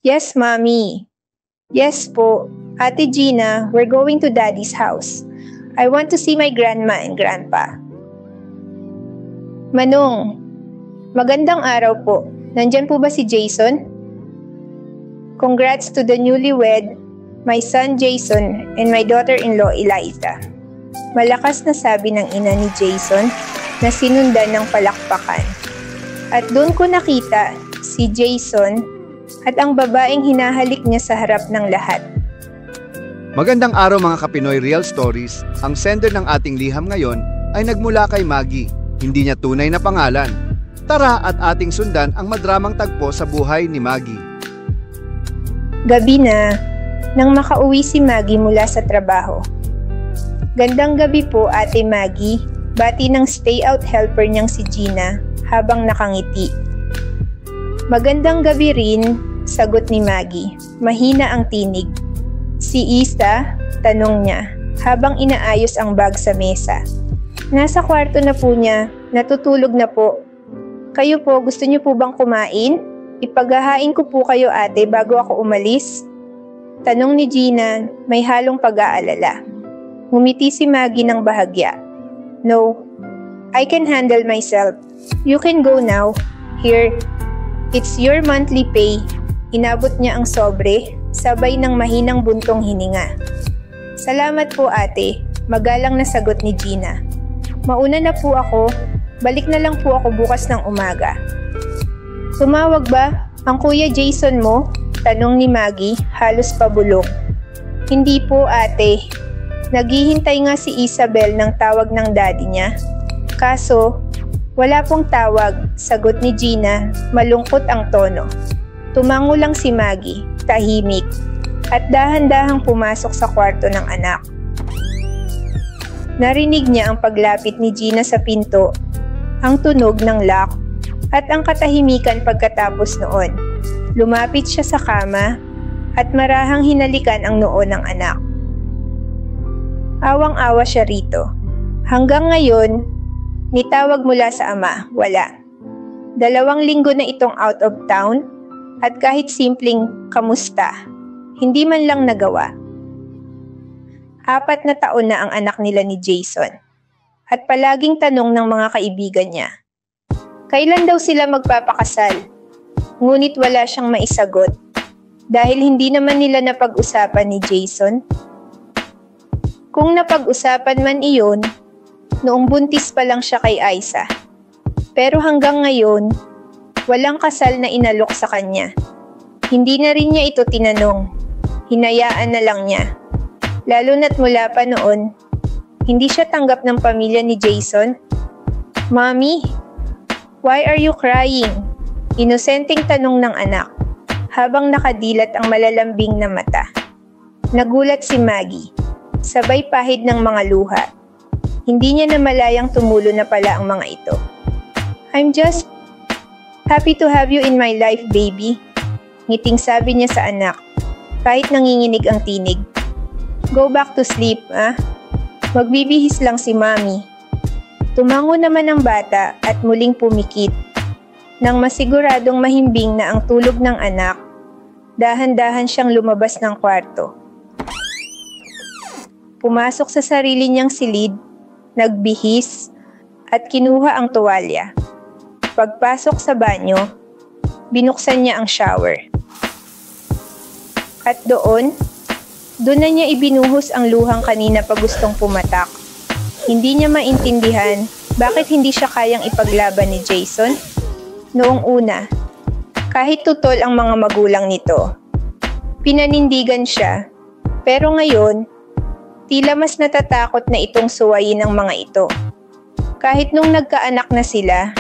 Yes, Mommy. Yes po. Ate Gina, we're going to Daddy's house. I want to see my grandma and grandpa. Manong, magandang araw po. Nandyan po ba si Jason? Congrats to the newlywed, my son Jason and my daughter-in-law Eliza. Malakas na sabi ng ina ni Jason na sinundan ng palakpakan. At doon ko nakita si Jason at ang babaeng hinahalik niya sa harap ng lahat. Magandang araw mga Kapinoy Real Stories. Ang sender ng ating liham ngayon ay nagmula kay Maggie. Hindi niya tunay na pangalan. Tara at ating sundan ang madramang tagpo sa buhay ni Maggie. Gabi na, nang makauwi si Maggie mula sa trabaho. Gandang gabi po, Ate Maggie. Bati ng stay-out helper niyang si Gina habang nakangiti. Magandang gabi rin, sagot ni Maggie. Mahina ang tinig. Si Isa, tanong niya, habang inaayos ang bag sa mesa. Nasa kwarto na po niya, natutulog na po. Kayo po, gusto niyo po bang kumain? Ipaghahain ko po kayo ate bago ako umalis. Tanong ni Gina, may halong pag-aalala. Ngumiti si Maggie ng bahagya. No, I can handle myself. You can go now. Here, it's your monthly pay. Inabot niya ang sobre, sabay ng mahinang buntong hininga. Salamat po ate, magalang na sagot ni Gina. Mauna na po ako, balik na lang po ako bukas ng umaga. Tumawag ba ang Kuya Jason mo? Tanong ni Maggie, halos pabulong. Hindi po ate, naghihintay nga si Isabel ng tawag ng daddy niya. Kaso, wala pong tawag, sagot ni Gina, malungkot ang tono. Tumango lang si Maggie, tahimik, at dahan-dahang pumasok sa kwarto ng anak. Narinig niya ang paglapit ni Gina sa pinto, ang tunog ng lock, at ang katahimikan pagkatapos noon. Lumapit siya sa kama, at marahang hinalikan ang noo ng anak. Awang-awa siya rito. Hanggang ngayon, nitawag mula sa ama, wala. 2 linggo na itong out of town, at kahit simpleng kamusta, hindi man lang nagawa. 4 na taon na ang anak nila ni Jason, at palaging tanong ng mga kaibigan niya. Kailan daw sila magpapakasal? Ngunit wala siyang maisagot, dahil hindi naman nila napag-usapan ni Jason. Kung napag-usapan man iyon, noong buntis pa lang siya kay Isa. Pero hanggang ngayon, walang kasal na inalok sa kanya. Hindi na rin niya ito tinanong. Hinayaan na lang niya. Lalo na't mula pa noon, hindi siya tanggap ng pamilya ni Jason. Mommy, why are you crying? Inosenteng tanong ng anak, habang nakadilat ang malalambing na mata. Nagulat si Maggie, sabay pahid ng mga luha. Hindi niya namalayang tumulo na pala ang mga ito. I'm just happy to have you in my life, baby. Ngiting sabi niya sa anak, kahit nanginginig ang tinig. Go back to sleep, ah? Magbibihis lang si Mommy. Tumango naman ang bata at muling pumikit. Nang masiguradong mahimbing na ang tulog ng anak, dahan-dahan siyang lumabas ng kwarto. Pumasok sa sarili niyang silid, nagbihis, at kinuha ang tuwalya. Pagpasok sa banyo, binuksan niya ang shower. At doon na niya ibinuhos ang luhang kanina pa gustong pumatak. Hindi niya maintindihan bakit hindi siya kayang ipaglaban ni Jason. Noong una, kahit tutol ang mga magulang nito, pinanindigan siya. Pero ngayon, tila mas natatakot na itong suwayin ng mga ito. Kahit nung nagkaanak na sila,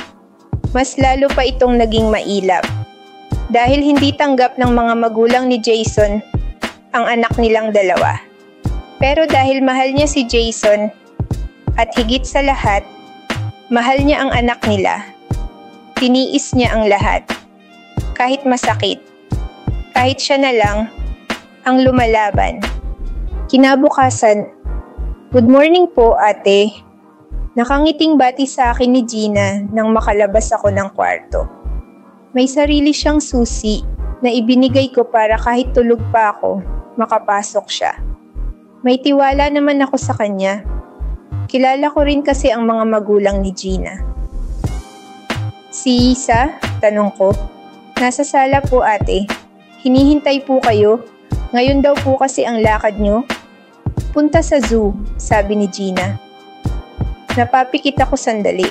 mas lalo pa itong naging mailap. Dahil hindi tanggap ng mga magulang ni Jason ang anak nilang dalawa. Pero dahil mahal niya si Jason, at higit sa lahat, mahal niya ang anak nila, tiniis niya ang lahat. Kahit masakit, kahit siya na lang ang lumalaban. Kinabukasan, "Good morning po, ate." Nakangiting bati sa akin ni Gina nang makalabas ako ng kwarto. May sarili siyang susi na ibinigay ko para kahit tulog pa ako, makapasok siya. May tiwala naman ako sa kanya. Kilala ko rin kasi ang mga magulang ni Gina. Si Isa? Tanong ko. Nasa sala po ate. Hinihintay po kayo. Ngayon daw po kasi ang lakad nyo. Punta sa zoo, sabi ni Gina. Napapikit ako sandali.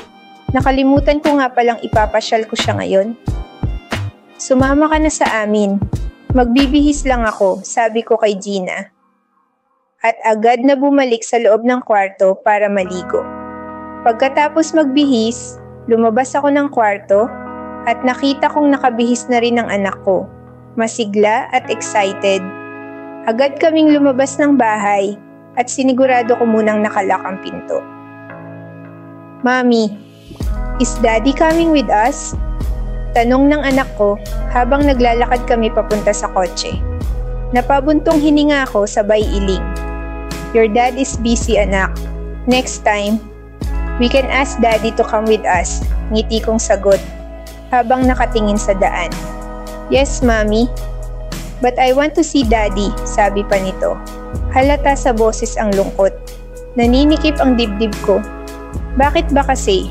Nakalimutan ko nga palang ipapasyal ko siya ngayon. Sumama ka na sa amin. Magbibihis lang ako, sabi ko kay Gina. At agad na bumalik sa loob ng kwarto para maligo. Pagkatapos magbihis, lumabas ako ng kwarto at nakita kong nakabihis na rin ang anak ko. Masigla at excited. Agad kaming lumabas ng bahay at sinigurado ko munang nakalak ang pinto. Mami, is Daddy coming with us? Tanong ng anak ko habang naglalakad kami papunta sa kotse. Napabuntong hininga ako sabay iling. Your dad is busy, anak. Next time, we can ask Daddy to come with us, ngiti kong sagot habang nakatingin sa daan. Yes, Mommy. But I want to see Daddy, sabi pa nito. Halata sa boses ang lungkot. Naninikip ang dibdib ko. Bakit ba kasi?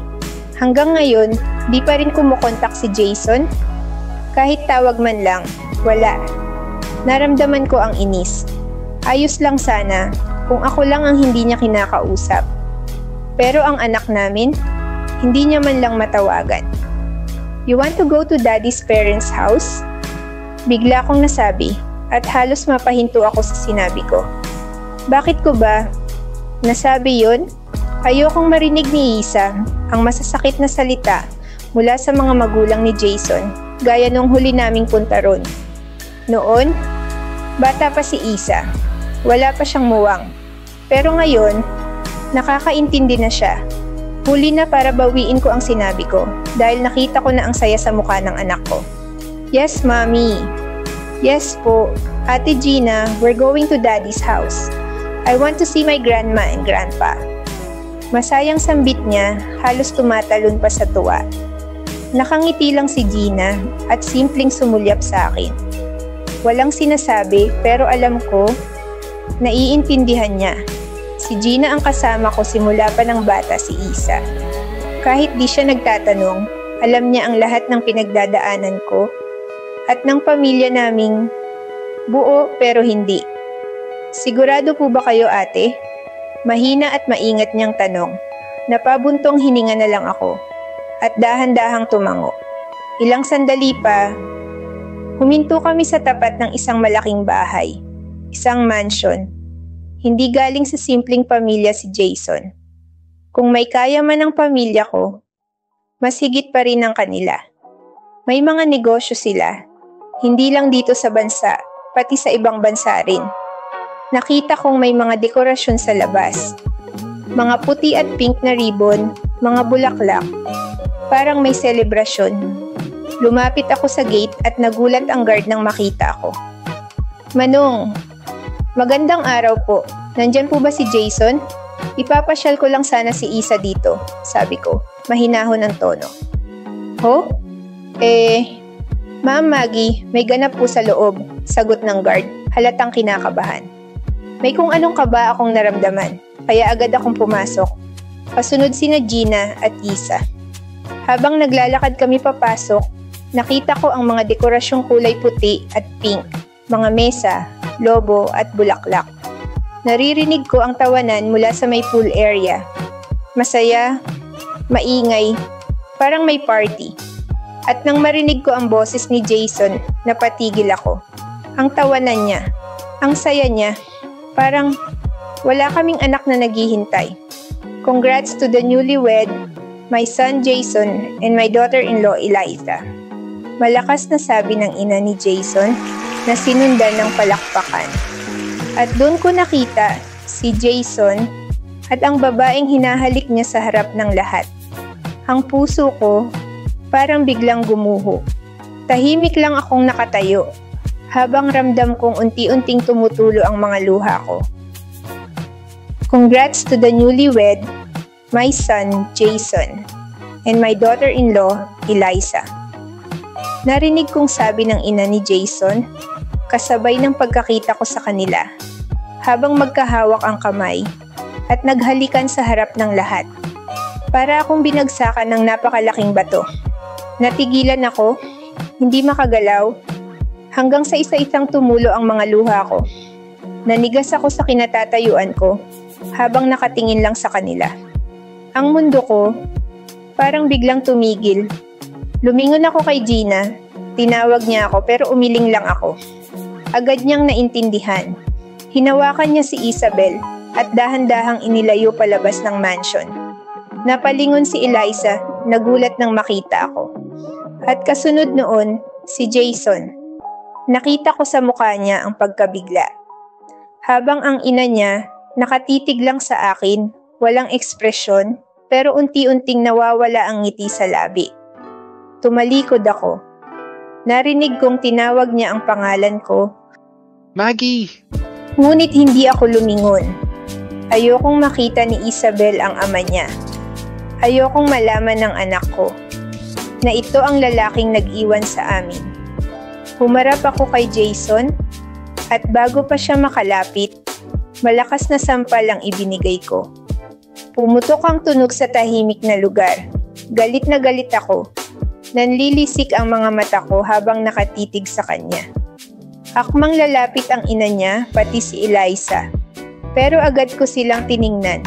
Hanggang ngayon, di pa rin kumukontak si Jason? Kahit tawag man lang, wala. Naramdaman ko ang inis. Ayos lang sana kung ako lang ang hindi niya kinakausap. Pero ang anak namin, hindi niya man lang matawagan. You want to go to Daddy's parents' house? Bigla kong nasabi at halos mapahinto ako sa sinabi ko. Bakit ko ba? Nasabi yun? Ayokong marinig ni Isa ang masasakit na salita mula sa mga magulang ni Jason gaya nung huli naming punta ron. Noon, bata pa si Isa. Wala pa siyang muwang. Pero ngayon, nakakaintindi na siya. Huli na para bawiin ko ang sinabi ko dahil nakita ko na ang saya sa mukha ng anak ko. Yes, Mommy. Yes po. Ate Gina, we're going to Daddy's house. I want to see my grandma and grandpa. Masayang sambit niya, halos tumatalon pa sa tuwa. Nakangiti lang si Gina at simpleng sumulyap sa akin. Walang sinasabi pero alam ko, naiintindihan niya. Si Gina ang kasama ko simula pa ng bata si Isa. Kahit di siya nagtatanong, alam niya ang lahat ng pinagdadaanan ko at ng pamilya naming buo pero hindi. Sigurado po ba kayo ate? Mahina at maingat niyang tanong. Napabuntong hininga na lang ako at dahan-dahang tumango. Ilang sandali pa, huminto kami sa tapat ng isang malaking bahay, isang mansion. Hindi galing sa simpleng pamilya si Jason. Kung may kaya man ang pamilya ko, mas higit pa rin ang kanila. May mga negosyo sila, hindi lang dito sa bansa, pati sa ibang bansa rin. Nakita kong may mga dekorasyon sa labas. Mga puti at pink na ribbon, mga bulaklak. Parang may selebrasyon. Lumapit ako sa gate at nagulat ang guard nang makita ako. Manong, magandang araw po. Nandyan po ba si Jason? Ipapasyal ko lang sana si Isa dito, sabi ko, mahinahon ang tono. Ho? Ma'am Maggie, may ganap po sa loob, sagot ng guard, halatang kinakabahan. May kung anong kaba akong naramdaman, kaya agad akong pumasok. Pasunod sina Gina at Isa. Habang naglalakad kami papasok, nakita ko ang mga dekorasyong kulay puti at pink, mga mesa, lobo at bulaklak. Naririnig ko ang tawanan mula sa may pool area. Masaya, maingay, parang may party. At nang marinig ko ang boses ni Jason, napatigil ako. Ang tawanan niya, ang saya niya, parang wala kaming anak na naghihintay. Congrats to the newlywed, my son Jason and my daughter-in-law Eliza. Malakas na sabi ng ina ni Jason na sinundan ng palakpakan. At doon ko nakita si Jason at ang babaeng hinahalik niya sa harap ng lahat. Ang puso ko parang biglang gumuho. Tahimik lang akong nakatayo habang ramdam kong unti-unting tumutulo ang mga luha ko. Congrats to the newlywed, my son Jason, and my daughter-in-law Eliza. Narinig kong sabi ng ina ni Jason, kasabay ng pagkakita ko sa kanila, habang magkahawak ang kamay at naghalikan sa harap ng lahat. Para akong binagsakan ng napakalaking bato. Natigilan ako, hindi makagalaw, hanggang sa isa-isang tumulo ang mga luha ko. Nanigas ako sa kinatatayuan ko, habang nakatingin lang sa kanila. Ang mundo ko, parang biglang tumigil. Lumingon ako kay Gina, tinawag niya ako pero umiling lang ako. Agad niyang naintindihan. Hinawakan niya si Isabel at dahan-dahang inilayo palabas ng mansion. Napalingon si Eliza, nagulat nang makita ako. At kasunod noon, si Jason. Nakita ko sa mukha niya ang pagkabigla. Habang ang ina niya, nakatitig lang sa akin, walang ekspresyon, pero unti-unting nawawala ang ngiti sa labi. Tumalikod ako. Narinig kong tinawag niya ang pangalan ko. Maggie! Ngunit hindi ako lumingon. Ayokong makita ni Isabel ang ama niya. Ayokong malaman ng anak ko na ito ang lalaking nag-iwan sa amin. Humarap ako kay Jason at bago pa siya makalapit, malakas na sampal ang ibinigay ko. Pumutok ang tunog sa tahimik na lugar. Galit na galit ako. Nanlilisik ang mga mata ko habang nakatitig sa kanya. Akmang lalapit ang ina niya, pati si Eliza. Pero agad ko silang tiningnan.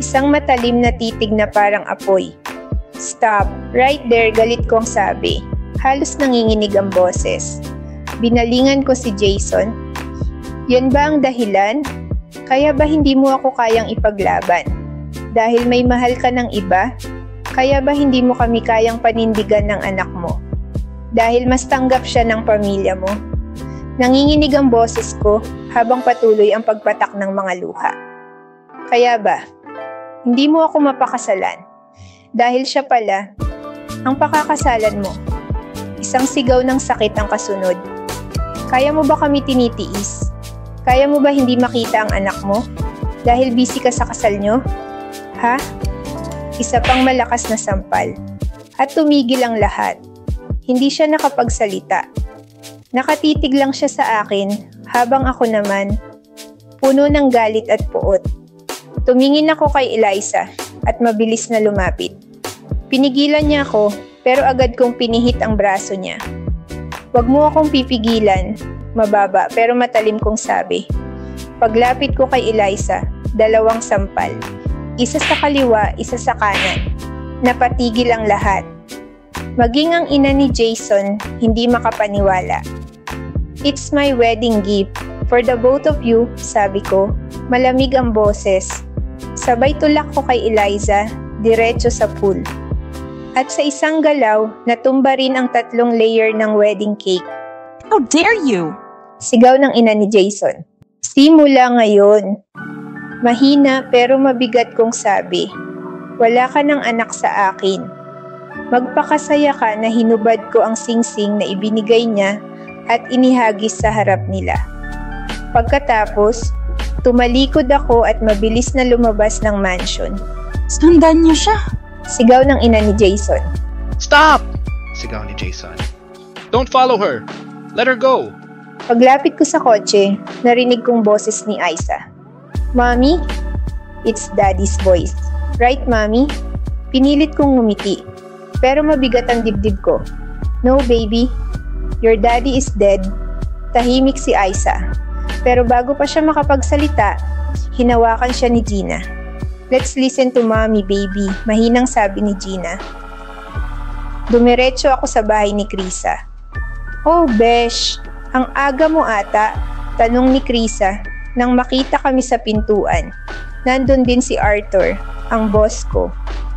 Isang matalim na titig na parang apoy. Stop! Right there, galit kong sabi. Halos nanginginig ang boses. Binalingan ko si Jason. Yan ba ang dahilan? Kaya ba hindi mo ako kayang ipaglaban? Dahil may mahal ka ng iba? Kaya ba hindi mo kami kayang panindigan ng anak mo? Dahil mas tanggap siya ng pamilya mo? Nanginginig ang boses ko habang patuloy ang pagpatak ng mga luha. Kaya ba? Hindi mo ako mapakasalan? Dahil siya pala, ang pakakasalan mo. Isang sigaw ng sakit ang kasunod. Kaya mo ba kami tinitiis? Kaya mo ba hindi makita ang anak mo? Dahil busy ka sa kasal nyo? Ha? Isa pang malakas na sampal. At tumigil ang lahat. Hindi siya nakapagsalita. Nakatitig lang siya sa akin habang ako naman, puno ng galit at puot. Tumingin ako kay Eliza at mabilis na lumapit. Pinigilan niya ako pero agad kong pinihit ang braso niya. Huwag mo akong pipigilan, mababa pero matalim kong sabi. Paglapit ko kay Eliza, dalawang sampal. Isa sa kaliwa, isa sa kanan. Napatigil ang lahat. Maging ang ina ni Jason, hindi makapaniwala. It's my wedding gift. For the both of you, sabi ko. Malamig ang boses. Sabay tulak ko kay Eliza, diretso sa pool. At sa isang galaw, natumba rin ang 3 layer ng wedding cake. How dare you? Sigaw ng ina ni Jason. Simula ngayon. Mahina pero mabigat kong sabi, wala ka ng anak sa akin. Magpakasaya ka na hinubad ko ang singsing na ibinigay niya at inihagis sa harap nila. Pagkatapos, tumalikod ako at mabilis na lumabas ng mansion. Sundan niyo siya. Sigaw ng ina ni Jason. Stop! Sigaw ni Jason. Don't follow her. Let her go. Paglapit ko sa kotse, narinig kong boses ni Isa. Mommy? It's Daddy's voice. Right, Mommy? Pinilit kong ngumiti. Pero mabigat ang dibdib ko. No, baby. Your daddy is dead. Tahimik si Isa. Pero bago pa siya makapagsalita, hinawakan siya ni Gina. Let's listen to Mommy, baby. Mahinang sabi ni Gina. Dumiretso ako sa bahay ni Krisa. Oh, besh. Ang aga mo ata, tanong ni Krisa. Nang makita kami sa pintuan, nandun din si Arthur, ang boss ko.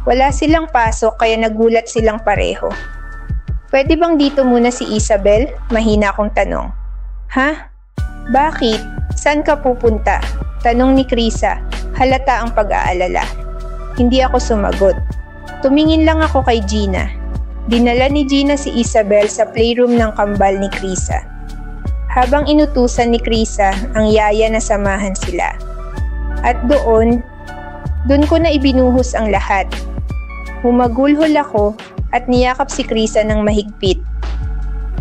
Wala silang pasok kaya nagulat silang pareho. Pwede bang dito muna si Isabel? Mahina akong tanong. Ha? Bakit? Saan ka pupunta? Tanong ni Krisa, halata ang pag-aalala. Hindi ako sumagot. Tumingin lang ako kay Gina. Dinala ni Gina si Isabel sa playroom ng kambal ni Krisa. Habang inutusan ni Krisa ang yaya na samahan sila. At doon ko na ibinuhos ang lahat. Humagulhol ako at niyakap si Krisa ng mahigpit.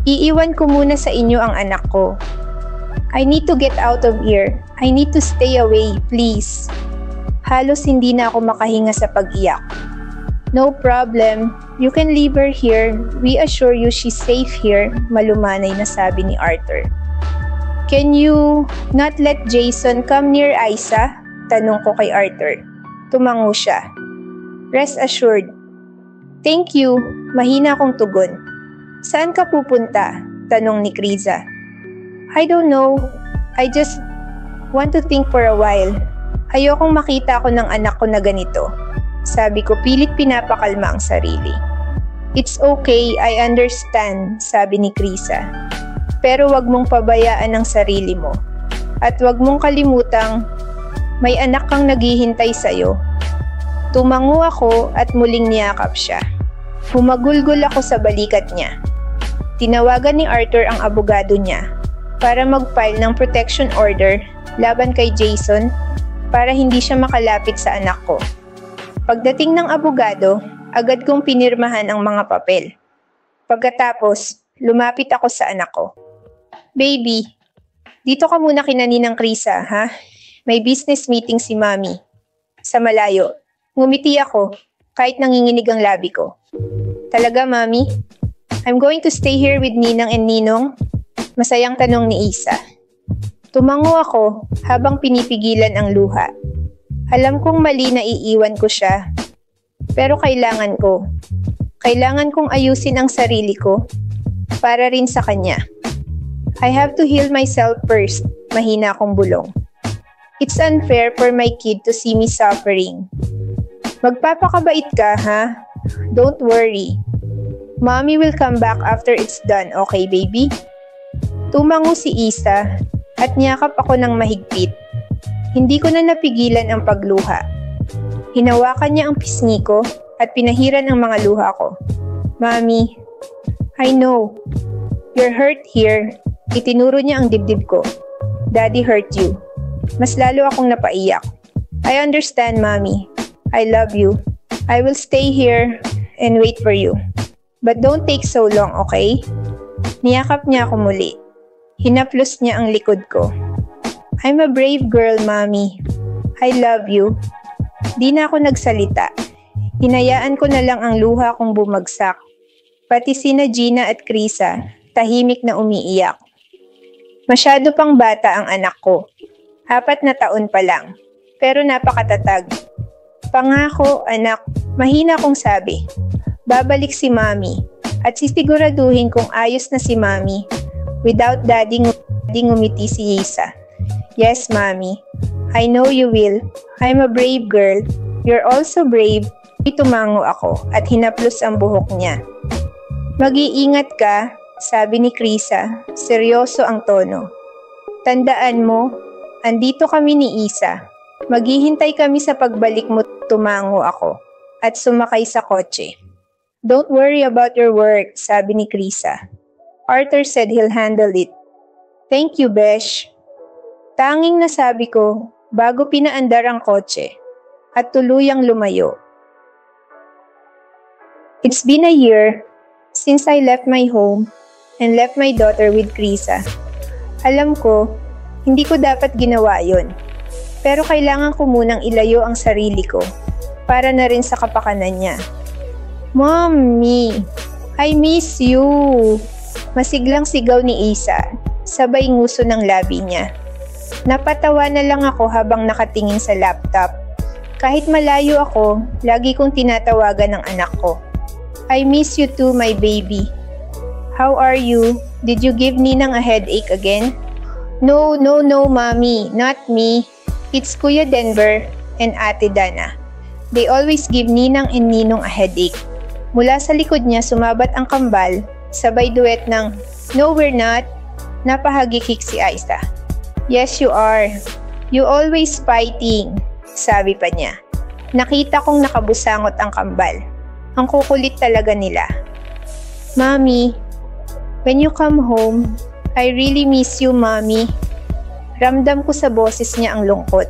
Iiwan ko muna sa inyo ang anak ko. I need to get out of here. I need to stay away, please. Halos hindi na ako makahinga sa pag-iyak. No problem. You can leave her here. We assure you she's safe here, malumanay na sabi ni Arthur. Can you not let Jason come near Isa? Tanong ko kay Arthur. Tumango siya. Rest assured. Thank you. Mahina akong tugon. Saan ka pupunta? Tanong ni Kriza. I don't know. I just want to think for a while. Ayokong makita ko ng anak ko na ganito. Sabi ko pilit pinapakalma ang sarili. It's okay, I understand, sabi ni Kriza. Pero wag mong pabayaan ang sarili mo. At wag mong kalimutang may anak kang naghihintay sa'yo. Tumango ako at muling niyakap siya. Humagulgol ako sa balikat niya. Tinawagan ni Arthur ang abogado niya para mag-file ng protection order laban kay Jason para hindi siya makalapit sa anak ko. Pagdating ng abogado, agad kong pinirmahan ang mga papel. Pagkatapos, lumapit ako sa anak ko. Baby, dito ka muna kina Ninang Krisa, ha? May business meeting si Mami. Sa malayo, ngumiti ako kahit nanginginig ang labi ko. Talaga, Mami? I'm going to stay here with Ninang and Ninong? Masayang tanong ni Isa. Tumango ako habang pinipigilan ang luha. Alam kong mali na iiwan ko siya. Pero kailangan ko. Kailangan kong ayusin ang sarili ko para rin sa kanya. I have to heal myself first. Mahina akong bulong. It's unfair for my kid to see me suffering. Magpapakabait ka, ha? Don't worry. Mommy will come back after it's done, okay, baby? Tumango si Isa at niyakap ako ng mahigpit. Hindi ko na napigilan ang pagluha. Hinawakan niya ang pisngi ko at pinahiran ang mga luha ko. Mommy, I know. You're hurt here. Itinuro niya ang dibdib ko. Daddy hurt you. Mas lalo akong napaiyak. I understand, Mommy. I love you. I will stay here and wait for you. But don't take so long, okay? Niyakap niya ako muli. Hinaplos niya ang likod ko. I'm a brave girl, Mommy. I love you. Di na ako nagsalita. Hinayaan ko na lang ang luha kong bumagsak. Pati sina Gina at Krisa, tahimik na umiiyak. Masyado pang bata ang anak ko. 4 na taon pa lang. Pero napakatatag. Pangako, anak, mahina kong sabi. Babalik si Mommy at sisiguraduhin kong ayos na si Mommy without Daddy ngumiti si Isa. Yes, Mommy. I know you will. I'm a brave girl. You're also brave. Tumango ako at hinaplos ang buhok niya. Mag-iingat ka, sabi ni Krisa. Seryoso ang tono. Tandaan mo, andito kami ni Isa. Maghihintay kami sa pagbalik mo, tumango ako at sumakay sa kotse. Don't worry about your work, sabi ni Krisa. Arthur said he'll handle it. Thank you, Besh. Tanging nasabi ko bago pinaandar ang kotse at tuluyang lumayo. It's been a year since I left my home and left my daughter with Krisa. Alam ko, hindi ko dapat ginawa yon. Pero kailangan ko munang ilayo ang sarili ko para na rin sa kapakanan niya. Mommy, I miss you. Masiglang sigaw ni Isa, sabay nguso ng labi niya. Napatawa na lang ako habang nakatingin sa laptop. Kahit malayo ako, lagi kong tinatawagan ng anak ko. I miss you too, my baby. How are you? Did you give Ninang a headache again? No, Mommy, not me. It's Kuya Denver and Ate Dana. They always give Ninang and Ninong a headache. Mula sa likod niya sumabat ang kambal, sabay duet ng, No, we're not. Napahagikik si Isa. Yes, you are. You always fighting, sabi pa niya. Nakita kong nakabusangot ang kambal. Ang kukulit talaga nila. Mommy, when you come home, I really miss you, Mommy. Ramdam ko sa boses niya ang lungkot.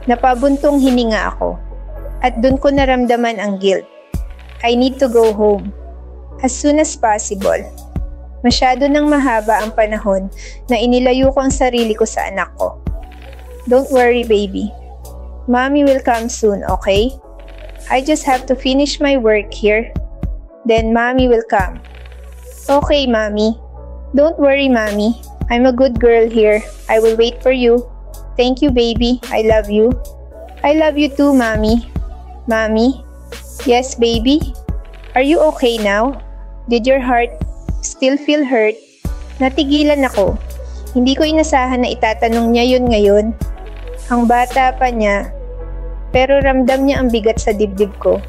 Napabuntong hininga ako. At dun ko naramdaman ang guilt. I need to go home. As soon as possible. Masyado nang mahaba ang panahon na inilayo ko ang sarili ko sa anak ko. Don't worry, baby. Mommy will come soon, okay? I just have to finish my work here. Then Mommy will come. Okay, Mommy. Don't worry, Mommy. I'm a good girl here. I will wait for you. Thank you, baby. I love you. I love you too, Mommy. Mommy? Yes, baby? Are you okay now? Did your heart still feel hurt? Natigilan ako. Hindi ko inasahan na itatanong niya yun ngayon. Ang bata pa niya. Pero ramdam niya ang bigat sa dibdib ko.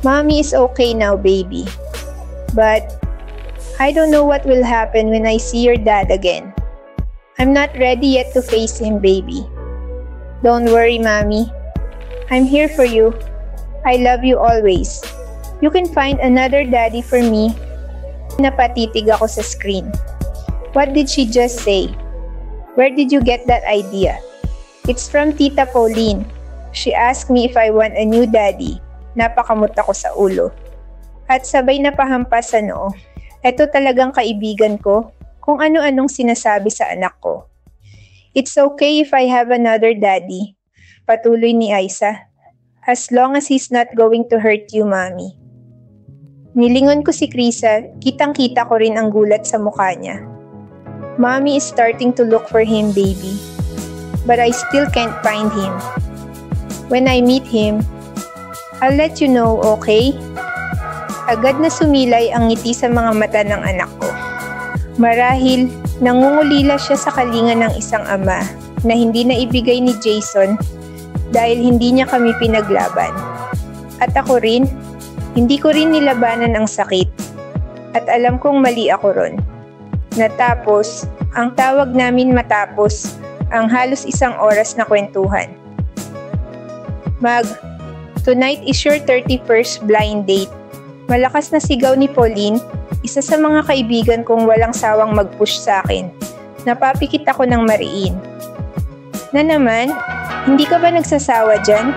Mommy is okay now, baby. But I don't know what will happen when I see your dad again. I'm not ready yet to face him, baby. Don't worry, Mommy. I'm here for you. I love you always. You can find another daddy for me. Napatitig ako sa screen. What did she just say? Where did you get that idea? It's from Tita Pauline. She asked me if I want a new daddy. Napakamot ako sa ulo. At sabay na pahampas sa noo. Ito talagang kaibigan ko kung ano-anong sinasabi sa anak ko. It's okay if I have another daddy. Patuloy ni Aiza. As long as he's not going to hurt you, Mommy. Nilingon ko si Krisa, kitang-kita ko rin ang gulat sa mukha niya. Mommy is starting to look for him, baby. But I still can't find him. When I meet him, I'll let you know, okay? Agad na sumilay ang ngiti sa mga mata ng anak ko. Marahil, nangungulila siya sa kalinga ng isang ama na hindi na ibigay ni Jason dahil hindi niya kami pinaglaban. At ako rin, hindi ko rin nilabanan ang sakit. At alam kong mali ako ron. Natapos, ang tawag namin matapos ang halos 1 oras na kwentuhan. Mag, tonight is your 31st blind date. Malakas na sigaw ni Pauline, isa sa mga kaibigan kong walang sawang mag-push sa akin. Napapikit ako ng mariin. Na naman, hindi ka ba nagsasawa dyan?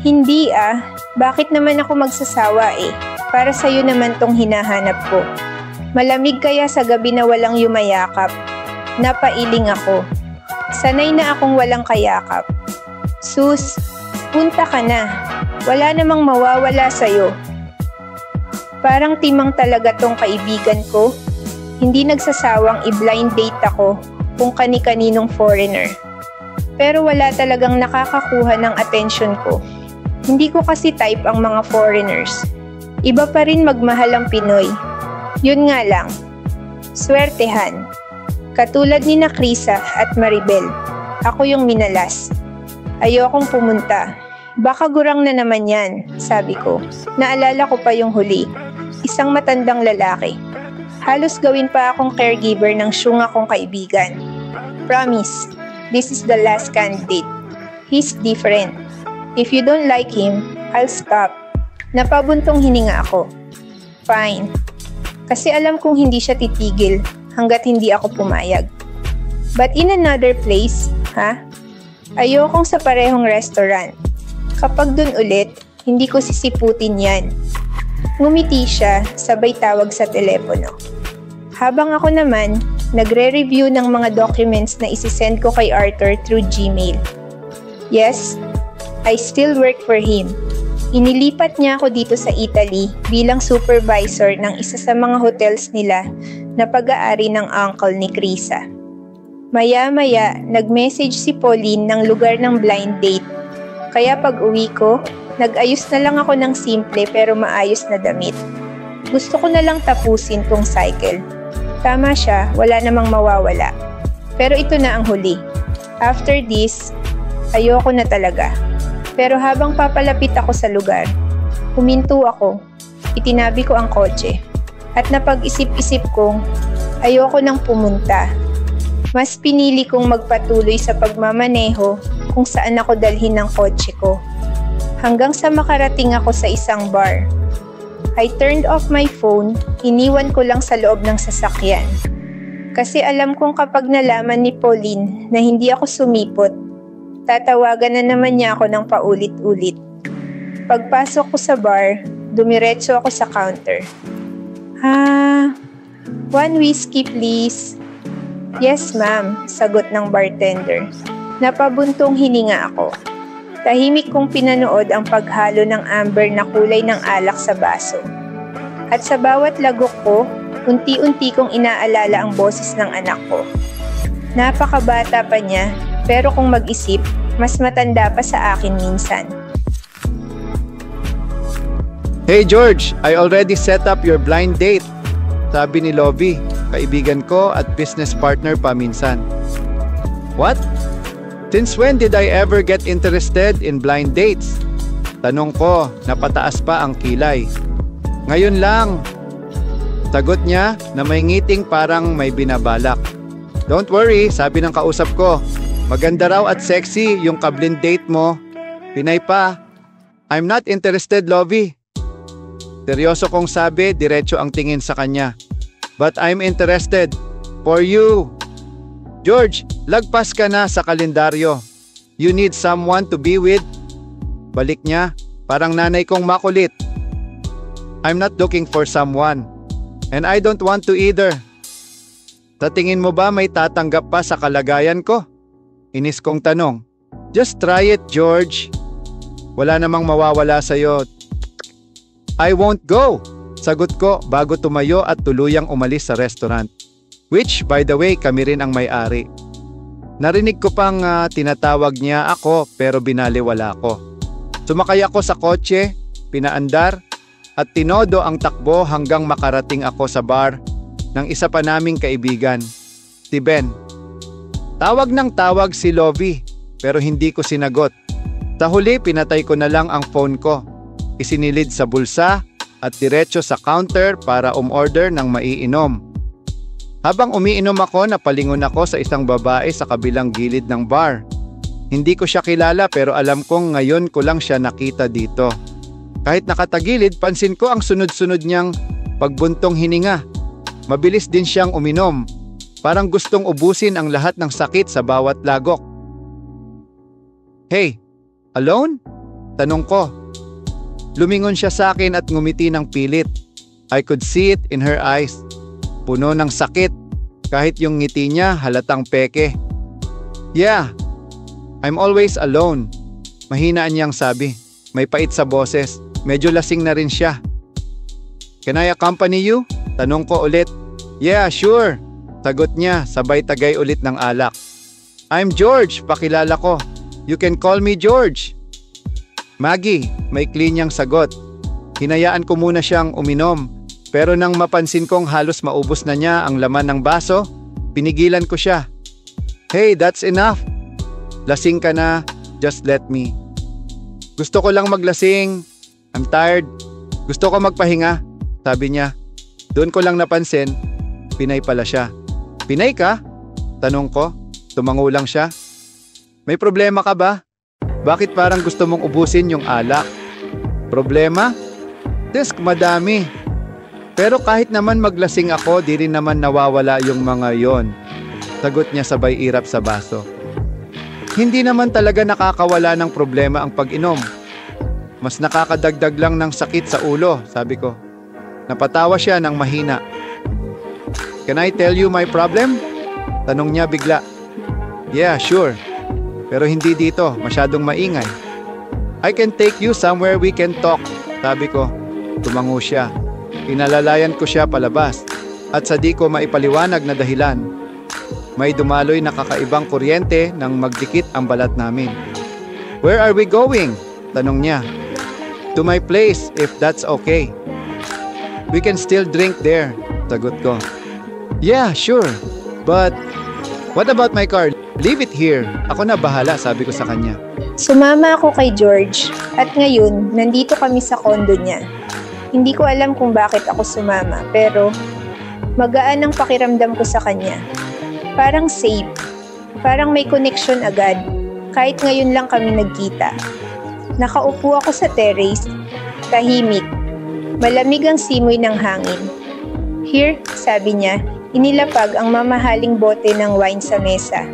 Hindi ah, bakit naman ako magsasawa eh? Para sa'yo naman tong hinahanap ko. Malamig kaya sa gabi na walang yumayakap. Napailing ako. Sanay na akong walang kayakap. Sus, punta ka na. Wala namang mawawala sa'yo. Parang timang talaga tong kaibigan ko. Hindi nagsasawang i-blind date ako kung kani-kaninong foreigner. Pero wala talagang nakakakuha ng atensyon ko. Hindi ko kasi type ang mga foreigners. Iba pa rin magmahal ang Pinoy. Yun nga lang. Swertehan. Katulad ni na Krisa at Maribel. Ako yung minalas. Ayokong pumunta. Baka gurang na naman yan, sabi ko. Naalala ko pa yung huli. Isang matandang lalaki. Halos gawin pa akong caregiver ng syunga kong kaibigan. Promise, this is the last candidate. He's different. If you don't like him, I'll stop. Napabuntong hininga ako. Fine. Kasi alam kong hindi siya titigil hanggat hindi ako pumayag. But in another place, ha? Ayokong sa parehong restaurant. Kapag dun ulit, hindi ko sisiputin yan. Ngumiti siya, sabay tawag sa telepono. Habang ako naman, nagre-review ng mga documents na isisend ko kay Arthur through Gmail. Yes, I still work for him. Inilipat niya ako dito sa Italy bilang supervisor ng isa sa mga hotels nila na pag-aari ng uncle ni Krisa. Maya-maya, nag-message si Pauline ng lugar ng blind date. Kaya pag-uwi ko, nag-ayos na lang ako ng simple pero maayos na damit. Gusto ko na lang tapusin tong cycle. Tama siya, wala namang mawawala. Pero ito na ang huli. After this, ayoko na talaga. Pero habang papalapit ako sa lugar, huminto ako, itinabi ko ang kotse. At napag-isip-isip kong, ayoko nang pumunta. Mas pinili kong magpatuloy sa pagmamaneho kung saan ako dalhin ng kotse ko. Hanggang sa makarating ako sa isang bar. I turned off my phone, iniwan ko lang sa loob ng sasakyan. Kasi alam kong kapag nalaman ni Pauline na hindi ako sumipot, tatawagan na naman niya ako ng paulit-ulit. Pagpasok ko sa bar, dumiretso ako sa counter. 1 whiskey please. Yes ma'am, sagot ng bartender. Napabuntong hininga ako. Tahimik kong pinanood ang paghalo ng amber na kulay ng alak sa baso. At sa bawat lagok ko, unti-unti kong inaalala ang boses ng anak ko. Napakabata pa niya, pero kung mag-isip, mas matanda pa sa akin minsan. Hey George, I already set up your blind date. Sabi ni Lovie, kaibigan ko at business partner pa minsan. What? Since when did I ever get interested in blind dates? Tanong ko, napataas pa ang kilay. Ngayon lang. Sagot niya na may ngiting parang may binabalak. Don't worry, sabi ng kausap ko. Maganda raw at sexy yung ka-blind date mo. Pinay pa. I'm not interested, Lovie. Seryoso kong sabi, diretso ang tingin sa kanya. But I'm interested. For you. George, lagpas ka na sa kalendaryo. You need someone to be with. Balik niya, parang nanay kong makulit. I'm not looking for someone. And I don't want to either. Sa tingin mo ba may tatanggap pa sa kalagayan ko? Inis kong tanong. Just try it, George. Wala namang mawawala sa'yo. I won't go. Sagot ko bago tumayo at tuluyang umalis sa restaurant. Which, by the way, kami rin ang may-ari. Narinig ko pang tinatawag niya ako pero binaliwala ko. Sumakay ako sa kotse, pinaandar, at tinodo ang takbo hanggang makarating ako sa bar ng isa pa naming kaibigan, si Ben. Tawag ng tawag si Lovie pero hindi ko sinagot. Sa huli, pinatay ko na lang ang phone ko. Isinilid sa bulsa at diretso sa counter para umorder ng maiinom. Habang umiinom ako, napalingon ako sa isang babae sa kabilang gilid ng bar. Hindi ko siya kilala pero alam kong ngayon ko lang siya nakita dito. Kahit nakatagilid, pansin ko ang sunod-sunod niyang pagbuntong hininga. Mabilis din siyang uminom. Parang gustong ubusin ang lahat ng sakit sa bawat lagok. Hey, alone? Tanong ko. Lumingon siya sa akin at ngumiti ng pilit. I could see it in her eyes. Puno ng sakit. Kahit yung ngiti niya halatang peke. Yeah, I'm always alone. Mahinaan niyang sabi. May pait sa boses. Medyo lasing na rin siya. Can I accompany you? Tanong ko ulit. Yeah, sure. Sagot niya, sabay tagay ulit ng alak. I'm George, pakilala ko. You can call me George. Maggie, may clean niyang sagot. Hinayaan ko muna siyang uminom. Pero nang mapansin kong halos maubos na niya ang laman ng baso, pinigilan ko siya. Hey, that's enough. Lasing ka na, just let me. Gusto ko lang maglasing. I'm tired. Gusto ko magpahinga, sabi niya. Doon ko lang napansin, Pinay pala siya. Pinay ka? Tanong ko. Tumango lang siya. May problema ka ba? Bakit parang gusto mong ubusin yung alak? Problema? Desk, madami. Pero kahit naman maglasing ako, di rin naman nawawala yung mga yon. Sagot niya sabay irap sa baso. Hindi naman talaga nakakawala ng problema ang pag-inom. Mas nakakadagdag lang ng sakit sa ulo, sabi ko. Napatawa siya ng mahina. Can I tell you my problem? Tanong niya bigla. Yeah, sure. Pero hindi dito, masyadong maingay. I can take you somewhere we can talk, sabi ko. Tumango siya. Inalalayan ko siya palabas. At sa di ko maipaliwanag na dahilan, may dumaloy na kakaibang kuryente nang magdikit ang balat namin. Where are we going? Tanong niya. To my place, if that's okay. We can still drink there, sagot ko. Yeah, sure. But what about my car? Leave it here. Ako na bahala, sabi ko sa kanya. Sumama ako kay George at ngayon nandito kami sa condo niya. Hindi ko alam kung bakit ako sumama pero magaan ang pakiramdam ko sa kanya. Parang safe. Parang may connection agad kahit ngayon lang kami nagkita. Nakaupo ako sa terrace, tahimik. Malamig ang simoy ng hangin. Here, sabi niya, inilapag ang mamahaling bote ng wine sa mesa.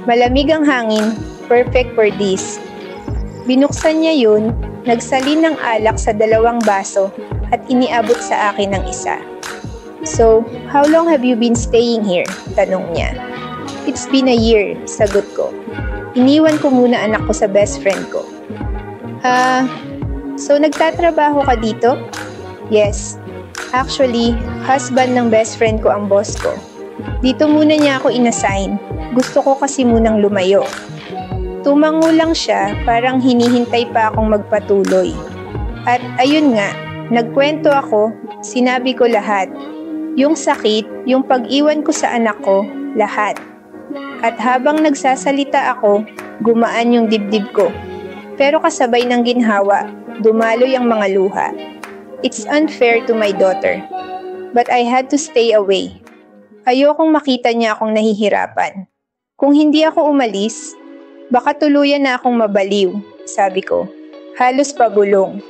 Malamig ang hangin, perfect for this. Binuksan niya yun, nagsalin ng alak sa 2 baso at iniabot sa akin ng isa. So, how long have you been staying here? Tanong niya. It's been a year, sagot ko. Iniwan ko muna anak ko sa best friend ko. So nagtatrabaho ka dito? Yes. Actually, husband ng best friend ko ang boss ko. Dito muna niya ako inassign. Gusto ko kasi munang lumayo. Tumango lang siya, parang hinihintay pa akong magpatuloy. At ayun nga, nagkwento ako, sinabi ko lahat. Yung sakit, yung pag-iwan ko sa anak ko, lahat. At habang nagsasalita ako, gumaan yung dibdib ko. Pero kasabay ng ginhawa, dumaloy ang mga luha. It's unfair to my daughter. But I had to stay away. Ayokong makita niya akong nahihirapan. Kung hindi ako umalis, baka tuluyan na akong mabaliw, sabi ko. Halos pabulong.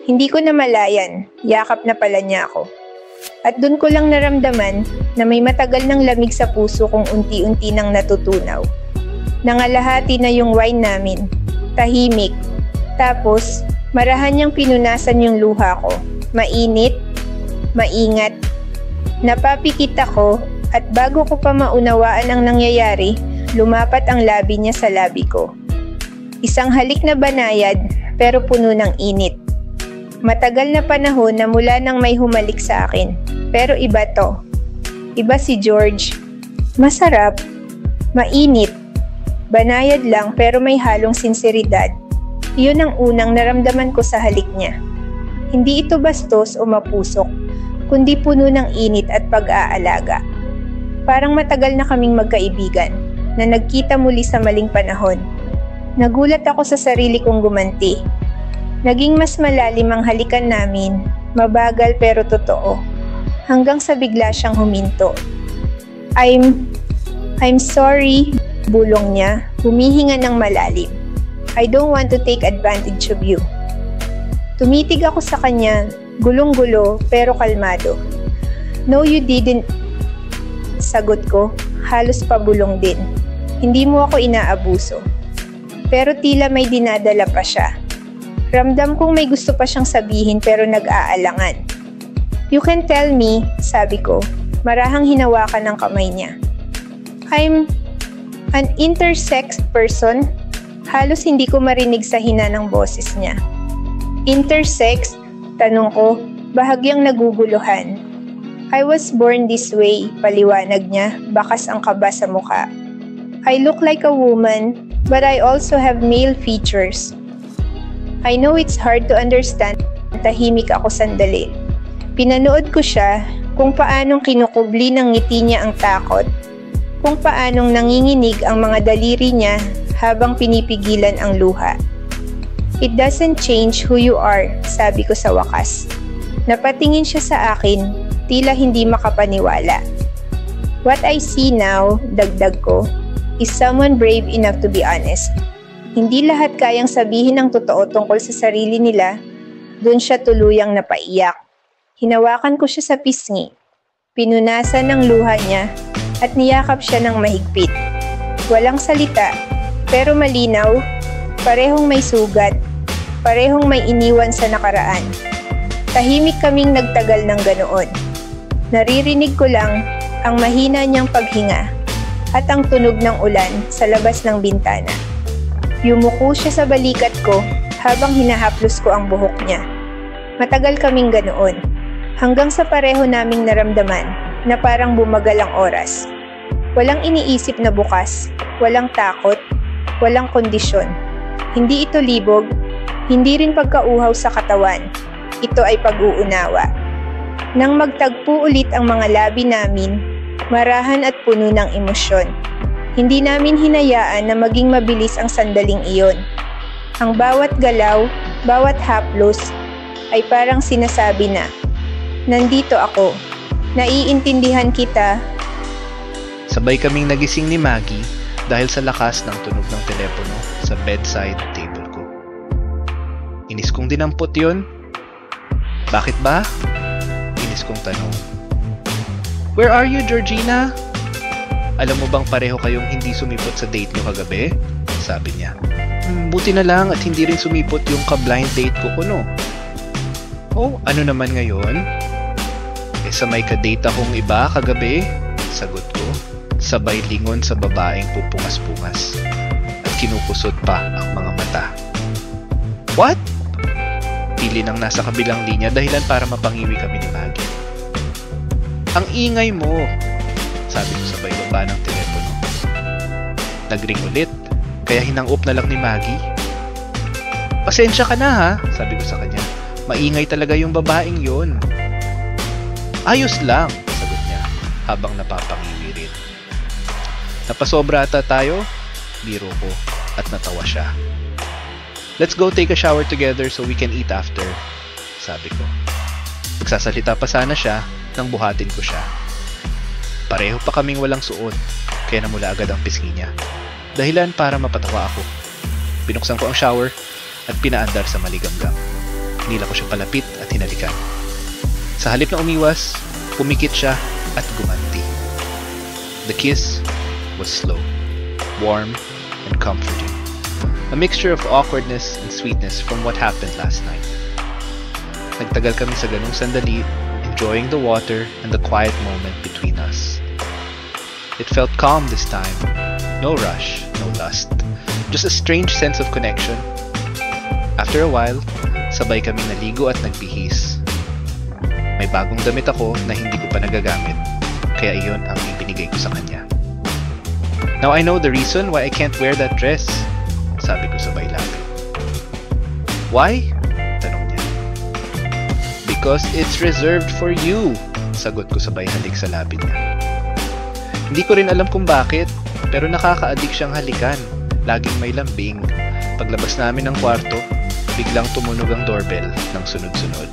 Hindi ko na malayan, yakap na pala niya ako. At dun ko lang naramdaman na may matagal ng lamig sa puso kong unti-unti nang natutunaw. Nangalahati na yung wine namin. Tahimik. Tapos, marahan niyang pinunasan yung luha ko. Mainit, maingat. Napapikit ako at bago ko pa maunawaan ang nangyayari, lumapat ang labi niya sa labi ko. Isang halik na banayad pero puno ng init. Matagal na panahon na mula nang may humalik sa akin. Pero iba to. Iba si George. Masarap. Mainit. Banayad lang pero may halong sinseridad. Iyon ang unang naramdaman ko sa halik niya. Hindi ito bastos o mapusok, kundi puno ng init at pag-aalaga. Parang matagal na kaming magkaibigan, na nagkita muli sa maling panahon. Nagulat ako sa sarili kong gumanti. Naging mas malalim ang halikan namin, mabagal pero totoo. Hanggang sa bigla siyang huminto. I'm sorry, bulong niya, humihinga ng malalim. I don't want to take advantage of you. Tumitig ako sa kanya, gulong-gulo pero kalmado. No, you didn't. Sagot ko, halos pabulong din. Hindi mo ako inaabuso. Pero tila may dinadala pa siya. Ramdam kong may gusto pa siyang sabihin pero nag-aalangan. You can tell me, sabi ko, marahang hinawakan ng kamay niya. I'm an intersex person. Halos hindi ko marinig sa hina ng boses niya. Intersex? Tanong ko, bahagyang naguguluhan. I was born this way, paliwanag niya, bakas ang kaba sa mukha. I look like a woman, but I also have male features. I know it's hard to understand, tahimik ako sandali. Pinanood ko siya kung paanong kinukubli ng ngiti niya ang takot, kung paanong nanginginig ang mga daliri niya habang pinipigilan ang luha. It doesn't change who you are, sabi ko sa wakas. Napatingin siya sa akin, tila hindi makapaniwala. What I see now, dagdag ko, is someone brave enough to be honest. Hindi lahat kayang sabihin ng totoo tungkol sa sarili nila, doon siya tuluyang napaiyak. Hinawakan ko siya sa pisngi. Pinunasan ng luha niya at niyakap siya ng mahigpit. Walang salita, pero malinaw, parehong may sugat, parehong may iniwan sa nakaraan. Tahimik kaming nagtagal ng ganoon. Naririnig ko lang ang mahina niyang paghinga at ang tunog ng ulan sa labas ng bintana. Yumuko siya sa balikat ko habang hinahaplos ko ang buhok niya. Matagal kaming ganoon, hanggang sa pareho naming naramdaman na parang bumagal ang oras. Walang iniisip na bukas, walang takot, walang kondisyon. Hindi ito libog, hindi rin pagkauhaw sa katawan. Ito ay pag-uunawa. Nang magtagpo ulit ang mga labi namin, marahan at puno ng emosyon. Hindi namin hinayaan na maging mabilis ang sandaling iyon. Ang bawat galaw, bawat haplos, ay parang sinasabi na, nandito ako, naiintindihan kita. Sabay kaming nagising ni Maggie dahil sa lakas ng tunog ng telepono sa bedside table ko. Inis kong dinampot yun. Bakit ba? Inis kong tanong. Where are you, Georgina? Alam mo bang pareho kayong hindi sumipot sa date nyo kagabi? Sabi niya. Buti na lang at hindi rin sumipot yung ka-blind date ko kuno. Oh, ano naman ngayon? Sa may kadate akong iba kagabi, sagot ko. Sabay lingon sa babaeng pupungas-pungas at kinupusot pa ang mga mata. What? Pili ng nasa kabilang linya dahilan para mapangiwi kami ni Maggie. Ang ingay mo, sabi ko sabay baba ng telepono. Nagring ulit, kaya hinang-up na lang ni Maggie. Pasensya ka na ha, sabi ko sa kanya. Maingay talaga yung babaeng yon. Ayos lang, sagot niya habang napapangiwi rin. Napasobra ata tayo, biro ko at natawa siya. Let's go take a shower together so we can eat after, sabi ko. Nagsasalita pa sana siya nang buhatin ko siya. Pareho pa kaming walang suot, kaya namula agad ang pisngi niya. Dahilan para mapatawa ako. Binuksan ko ang shower at pinaandar sa maligamgam. Hinila ko siya palapit at hinalikan. Sa halip na umiwas, pumikit siya at gumanti. The kiss was slow, warm, and comforting. A mixture of awkwardness and sweetness from what happened last night. Nagtagal kami sa ganung sandali, enjoying the water and the quiet moment between us. It felt calm this time. No rush, no lust. Just a strange sense of connection. After a while, sabay kami naligo at nagbihis. May bagong damit ako na hindi ko pa nagagamit, kaya iyon ang ibinigay ko sa kanya. Now I know the reason why I can't wear that dress, sabi ko sabay lapit. Why? Tanong niya. Because it's reserved for you, sagot ko sabay halik sa labi niya. Hindi ko rin alam kung bakit, pero nakaka-addict siyang halikan. Laging may lambing. Paglabas namin ng kwarto, biglang tumunog ang doorbell ng sunod-sunod.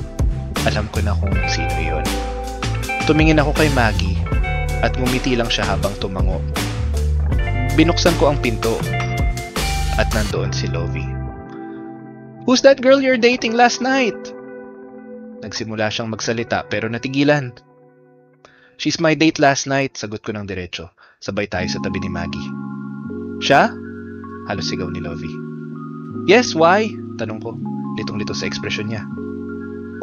Alam ko na kung sino iyon. Tumingin ako kay Maggie at ngumiti lang siya habang tumango. Binuksan ko ang pinto at nandoon si Lovie. Who's that girl you're dating last night? Nagsimula siyang magsalita pero natigilan. She's my date last night, sagot ko ng diretso. Sabay tayo sa tabi ni Maggie. Siya? Halos sigaw ni Lovie. Yes, why? Tanong ko, litong-lito sa ekspresyon niya.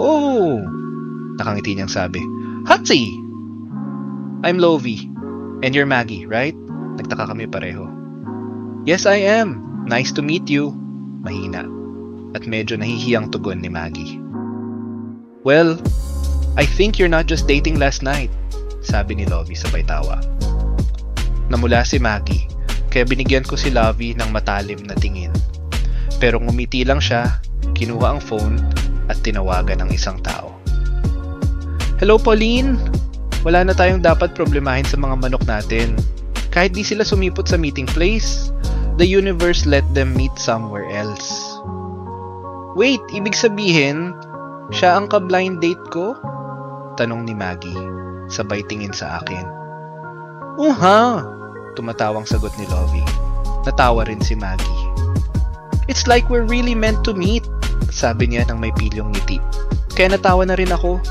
Oh! Nakangiti niyang sabi. Hatsi! I'm Lovie. And you're Maggie, right? Nagtaka kami pareho. Yes, I am. Nice to meet you. Mahina. At medyo nahihiyang tugon ni Maggie. Well, I think you're not just dating last night, sabi ni Lovie sabay tawa. Namula si Maggie, kaya binigyan ko si Lovie ng matalim na tingin. Pero ngumiti lang siya, kinuha ang phone at tinawagan ng isang tao. Hello Pauline! Wala na tayong dapat problemahin sa mga manok natin. Kahit di sila sumipot sa meeting place, the universe let them meet somewhere else. Wait, ibig sabihin, siya ang ka-blind date ko? Tanong ni Maggie, sabay tingin sa akin. Tumatawang sagot ni Lovie. Natawa rin si Maggie. It's like we're really meant to meet, sabi niya nang may pilyong ngiti. Kaya natawa na rin ako.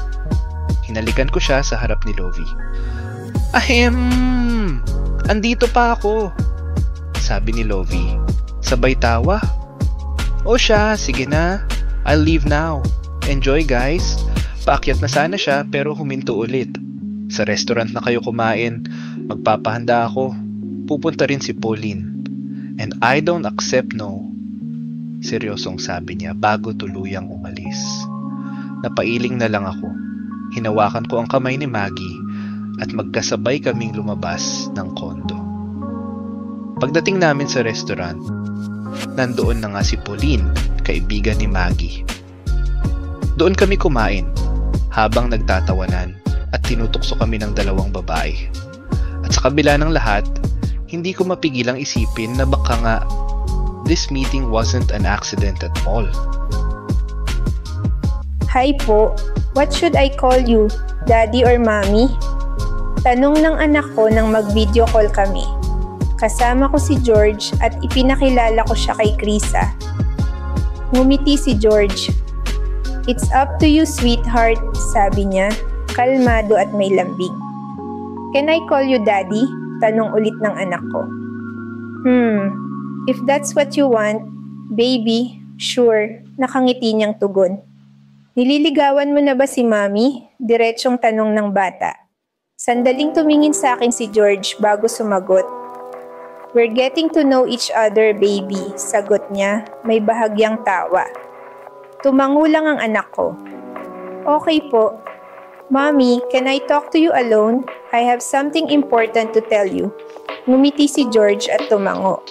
Hinalikan ko siya sa harap ni Lovie. Andito pa ako, sabi ni Lovie. Sabay tawa. O siya, sige na. I'll leave now. Enjoy guys. Paakyat na sana siya pero huminto ulit. Sa restaurant na kayo kumain. Magpapahanda ako. Pupunta rin si Pauline. And I don't accept no. Seryosong sabi niya bago tuluyang umalis. Napailing na lang ako. Hinawakan ko ang kamay ni Maggie at magkasabay kaming lumabas ng kondo. Pagdating namin sa restaurant, nandoon na nga si Pauline, kaibigan ni Maggie. Doon kami kumain habang nagtatawanan at tinutokso kami ng dalawang babae. At sa kabila ng lahat, hindi ko mapigilang isipin na baka nga this meeting wasn't an accident at all. Hi po, what should I call you? Daddy or Mommy? Tanong ng anak ko nang mag-video call kami. Kasama ko si George at ipinakilala ko siya kay Krisa. Ngumiti si George. It's up to you, sweetheart, sabi niya, kalmado at may lambing. Can I call you Daddy? Tanong ulit ng anak ko. If that's what you want, baby, sure, nakangiti niyang tugon. Nililigawan mo na ba si Mami? Diretsyong tanong ng bata. Sandaling tumingin sa akin si George bago sumagot. We're getting to know each other, baby, sagot niya, may bahagyang tawa. Tumango lang ang anak ko. Okay po. Mommy, can I talk to you alone? I have something important to tell you. Ngumiti si George at tumango.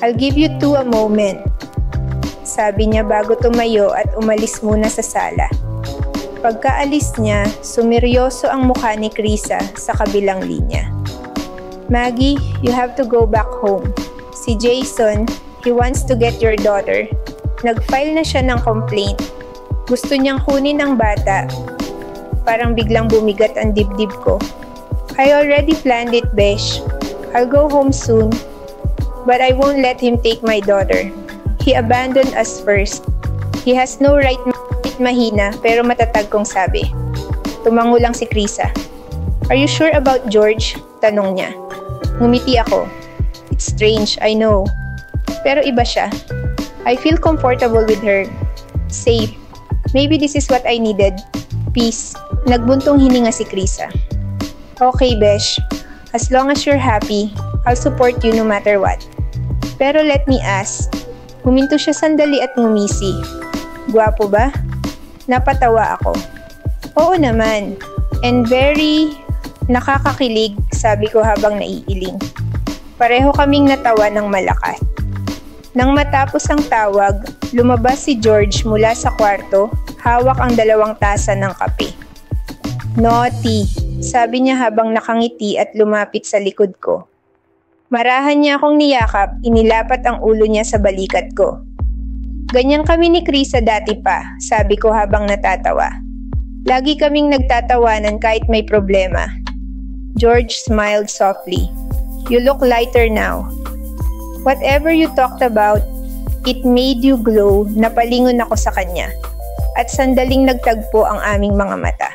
I'll give you two a moment. Sabi niya bago tumayo at umalis muna sa sala. Pagkaalis niya, sumeryoso ang mukha ni Krisa sa kabilang linya. Maggie, you have to go back home. Si Jason, he wants to get your daughter. Nag-file na siya ng complaint. Gusto niyang kunin ang bata. Parang biglang bumigat ang dibdib ko. I already planned it, Besh. I'll go home soon. But I won't let him take my daughter. He abandoned us first. He has no right mahina pero matatag kong sabi. Tumango lang si Krisa. Are you sure about George? Tanong niya. Ngumiti ako. It's strange, I know. Pero iba siya. I feel comfortable with her. Safe. Maybe this is what I needed. Peace. Nagbuntong hininga si Krisa. Okay, Besh. As long as you're happy, I'll support you no matter what. Pero let me ask. Huminto siya sandali at ngumisi. Gwapo ba? Napatawa ako. Oo naman. And very nakakakilig, sabi ko habang naiiling. Pareho kaming natawa ng malakas. Nang matapos ang tawag, lumabas si George mula sa kwarto, hawak ang 2 tasa ng kape. Naughty, sabi niya habang nakangiti at lumapit sa likod ko. Marahan niya akong niyakap, inilapat ang ulo niya sa balikat ko. Ganyan kami ni Krisa dati pa, sabi ko habang natatawa. Lagi kaming nagtatawanan kahit may problema. George smiled softly. You look lighter now. Whatever you talked about, it made you glow, napalingon ako sa kanya. At sandaling nagtagpo ang aming mga mata.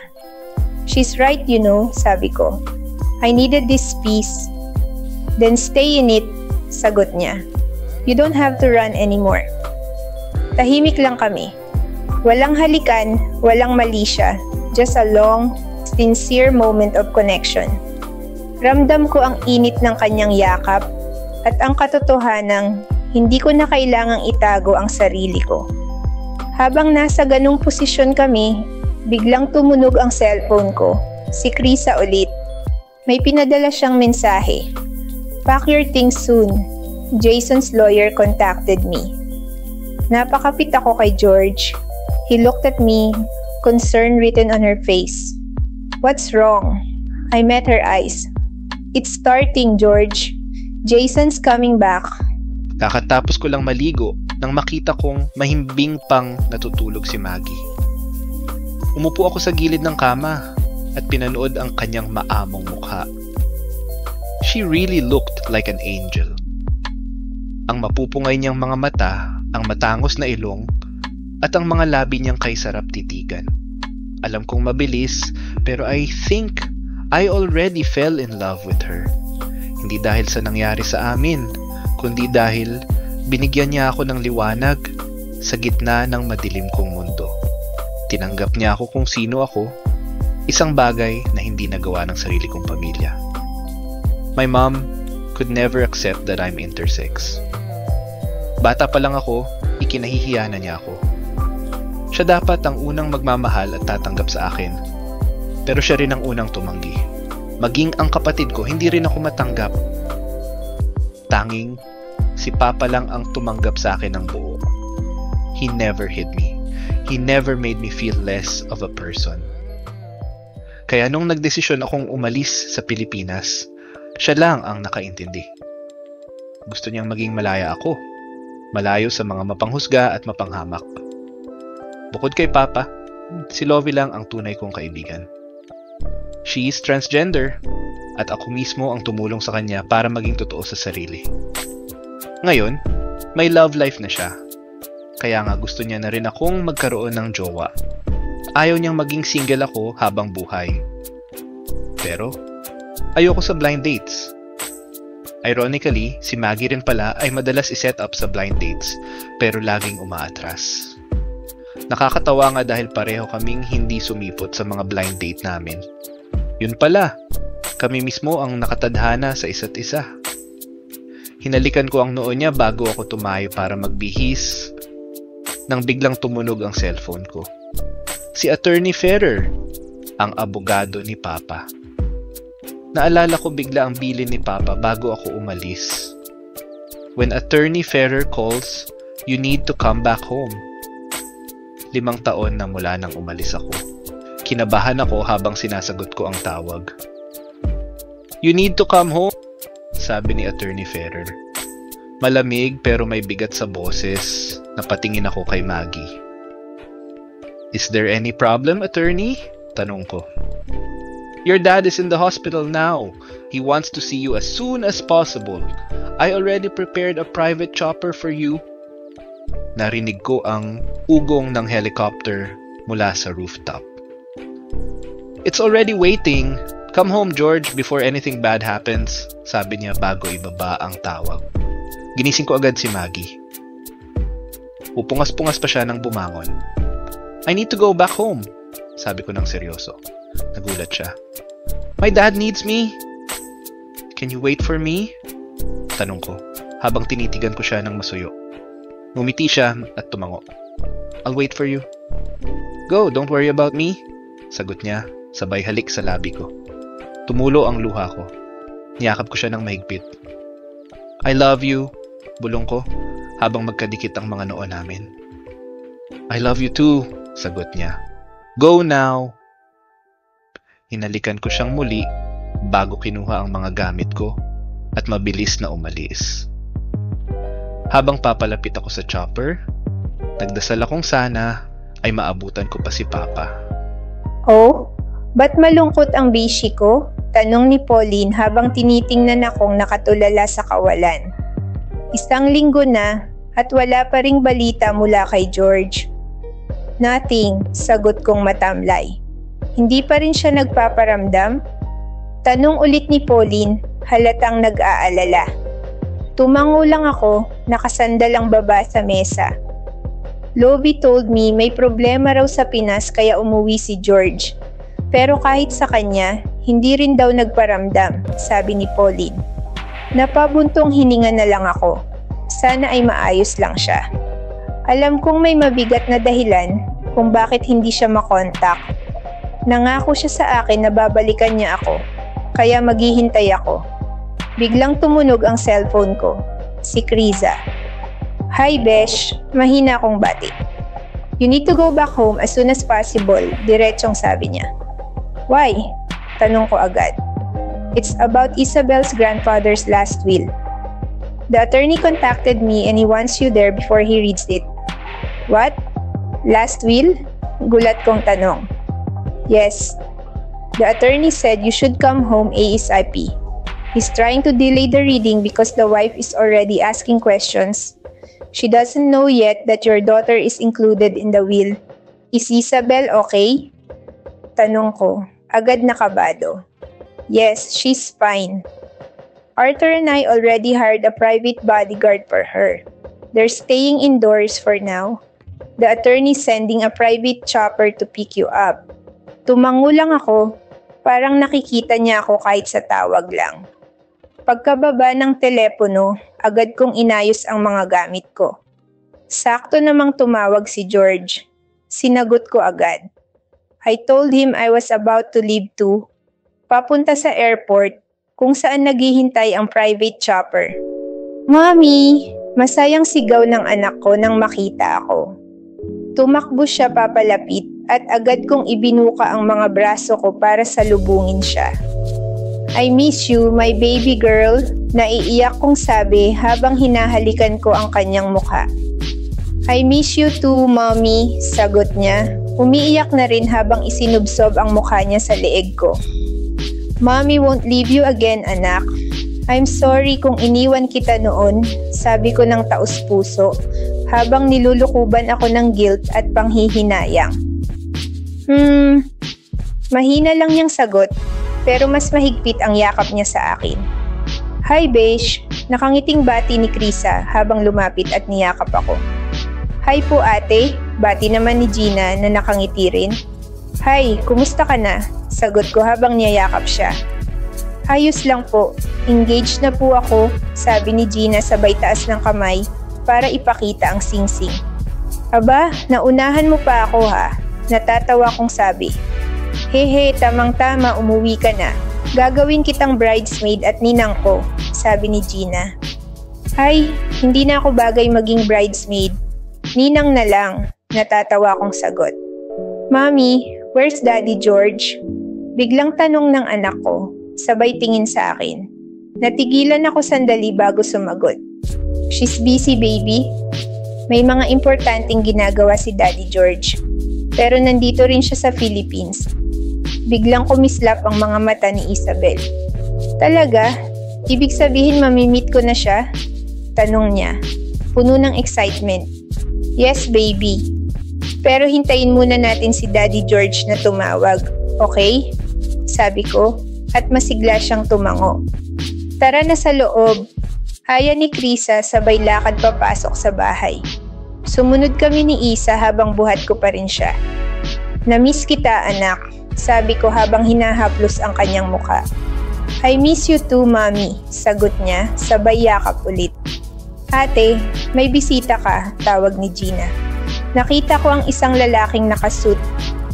She's right, you know, sabi ko. I needed this peace. Then stay in it, sagot niya. You don't have to run anymore. Tahimik lang kami. Walang halikan, walang mali siya. Just a long, sincere moment of connection. Ramdam ko ang init ng kanyang yakap at ang katotohanang hindi ko na kailangang itago ang sarili ko. Habang nasa ganung posisyon kami, biglang tumunog ang cellphone ko. Si Krisa ulit. May pinadala siyang mensahe. Pack your things soon. Jason's lawyer contacted me. Napakapit ako kay George. He looked at me, concern written on her face. What's wrong? I met her eyes. It's starting, George. Jason's coming back. Kakatapos ko lang maligo nang makita kong mahimbing pang natutulog si Maggie. Umupo ako sa gilid ng kama at pinanood ang kanyang maamong mukha. She really looked like an angel. Ang mapupungay niyang mga mata, ang matangos na ilong, at ang mga labi niyang kay sarap titigan. Alam kong mabilis, pero I think I already fell in love with her. Hindi dahil sa nangyari sa amin, kundi dahil binigyan niya ako ng liwanag sa gitna ng madilim kong mundo. Tinanggap niya ako kung sino ako, isang bagay na hindi nagawa ng sarili kong pamilya. My mom could never accept that I'm intersex. Bata pa lang ako, ikinahihiya na niya ako. Siya dapat ang unang magmamahal at tatanggap sa akin. Pero siya rin ang unang tumanggi. Maging ang kapatid ko, hindi rin ako matanggap. Tanging si Papa lang ang tumanggap sa akin ng buo. He never hid me. He never made me feel less of a person. Kaya nung nagdesisyon akong umalis sa Pilipinas, siya lang ang nakaintindi. Gusto niyang maging malaya ako. Malayo sa mga mapanghusga at mapanghamak. Bukod kay Papa, si Lovie lang ang tunay kong kaibigan. She is transgender at ako mismo ang tumulong sa kanya para maging totoo sa sarili. Ngayon, may love life na siya. Kaya nga gusto niya na rin akong magkaroon ng jowa. Ayaw niyang maging single ako habang buhay. Pero, ayoko sa blind dates. Ironically, si Maggie rin pala ay madalas iset up sa blind dates pero laging umaatras. Nakakatawa nga dahil pareho kaming hindi sumipot sa mga blind date namin. Yun pala, kami mismo ang nakatadhana sa isa't isa. Hinalikan ko ang noo niya bago ako tumayo para magbihis nang biglang tumunog ang cellphone ko. Si Attorney Ferrer, ang abogado ni Papa. Naalala ko bigla ang bilin ni Papa bago ako umalis. When Attorney Ferrer calls, you need to come back home. 5 taon na mula nang umalis ako. Kinabahan ako habang sinasagot ko ang tawag. You need to come home, sabi ni Attorney Ferrer. Malamig pero may bigat sa boses. Napatingin ako kay Maggie. Is there any problem, Attorney? Tanong ko. Your dad is in the hospital now. He wants to see you as soon as possible. I already prepared a private chopper for you. Narinig ko ang ugong ng helicopter mula sa rooftop. It's already waiting. Come home, George, before anything bad happens, sabi niya bago ibaba ang tawag. Ginising ko agad si Maggie. Upungas-pungas pa siya nang bumangon. I need to go back home, sabi ko ng seryoso. Nagulat siya. My dad needs me. Can you wait for me? Tanong ko, habang tinitigan ko siya ng masuyo. Ngumiti siya at tumango. I'll wait for you. Go, don't worry about me, sagot niya, sabay halik sa labi ko. Tumulo ang luha ko. Niyakap ko siya ng mahigpit. I love you, bulong ko, habang magkadikit ang mga noo namin. I love you too, sagot niya. Go now. Hinalikan ko siyang muli bago kinuha ang mga gamit ko at mabilis na umalis. Habang papalapit ako sa chopper, nagdasal akong sana ay maabutan ko pa si Papa. Oh, ba't malungkot ang bishi ko? Tanong ni Pauline habang tinitingnan akong nakatulala sa kawalan. 1 linggo na at wala pa ring balita mula kay George. Nothing, sagot kong matamlay. Hindi pa rin siya nagpaparamdam? Tanong ulit ni Pauline, halatang nag-aalala. Tumango lang ako, nakasandal ang baba sa mesa. Lovie told me may problema raw sa Pinas kaya umuwi si George. Pero kahit sa kanya, hindi rin daw nagparamdam, sabi ni Pauline. Napabuntong hininga na lang ako. Sana ay maayos lang siya. Alam kong may mabigat na dahilan kung bakit hindi siya makontak. Nangako siya sa akin na babalikan niya ako, kaya maghihintay ako. Biglang tumunog ang cellphone ko. Si Kriza. Hi Besh, mahina akong bati. You need to go back home as soon as possible, diretsong sabi niya. Why? Tanong ko agad. It's about Isabel's grandfather's last will. The attorney contacted me and he wants you there before he reads it. What? Last will? Gulat kong tanong. Yes. The attorney said you should come home ASAP. He's trying to delay the reading because the wife is already asking questions. She doesn't know yet that your daughter is included in the will. Is Isabel okay? Tanong ko, agad nakabado. Yes, she's fine. Arthur and I already hired a private bodyguard for her. They're staying indoors for now. The attorney's sending a private chopper to pick you up. Tumango lang ako, parang nakikita niya ako kahit sa tawag lang. Pagkababa ng telepono, agad kong inayos ang mga gamit ko. Sakto namang tumawag si George. Sinagot ko agad. I told him I was about to leave too. Papunta sa airport kung saan naghihintay ang private chopper. Mommy! Masayang sigaw ng anak ko nang makita ako. Tumakbo siya papalapit at agad kong ibinuka ang mga braso ko para salubungin siya. I miss you, my baby girl, naiiyak kong sabi habang hinahalikan ko ang kanyang mukha. I miss you too, mommy, sagot niya. Umiiyak na rin habang isinubsob ang mukha niya sa leeg ko. Mommy won't leave you again, anak. I'm sorry kung iniwan kita noon, sabi ko ng taos-puso, habang nilulukuban ako ng guilt at panghihinayang. Mahina lang niyang sagot, pero mas mahigpit ang yakap niya sa akin. Hi, Besh, nakangiting bati ni Krisa habang lumapit at niyakap ako. Hi po ate, bati naman ni Gina na nakangiti rin. Hi, kumusta ka na? Sagot ko habang niyayakap siya. Ayos lang po, engaged na po ako, sabi ni Gina sabay taas ng kamay para ipakita ang singsing. Aba, naunahan mo pa ako ha, natatawa kong sabi. Hehe, tamang-tama, umuwi ka na. Gagawin kitang bridesmaid at ninang ko, sabi ni Gina. Ay, hindi na ako bagay maging bridesmaid. Ninang na lang, natatawa kong sagot. Mommy, where's Daddy George? Biglang tanong ng anak ko, sabay tingin sa akin. Natigilan ako sandali bago sumagot. She's busy, baby. May mga importanteng ginagawa si Daddy George. Pero nandito rin siya sa Philippines. Biglang kumislap ang mga mata ni Isabel. Talaga? Ibig sabihin mamimit ko na siya? Tanong niya, puno ng excitement. Yes, baby. Pero hintayin muna natin si Daddy George na tumawag, okay? Sabi ko, at masigla siyang tumango. Tara na sa loob. Aya ni Krisa sabay lakad papasok sa bahay. Sumunod kami ni Isa habang buhat ko pa rin siya. Na-miss kita, anak, sabi ko habang hinahaplos ang kanyang muka. I miss you too, Mommy, sagot niya, sabay yakap ulit. Ate, may bisita ka, tawag ni Gina. Nakita ko ang isang lalaking nakasuit.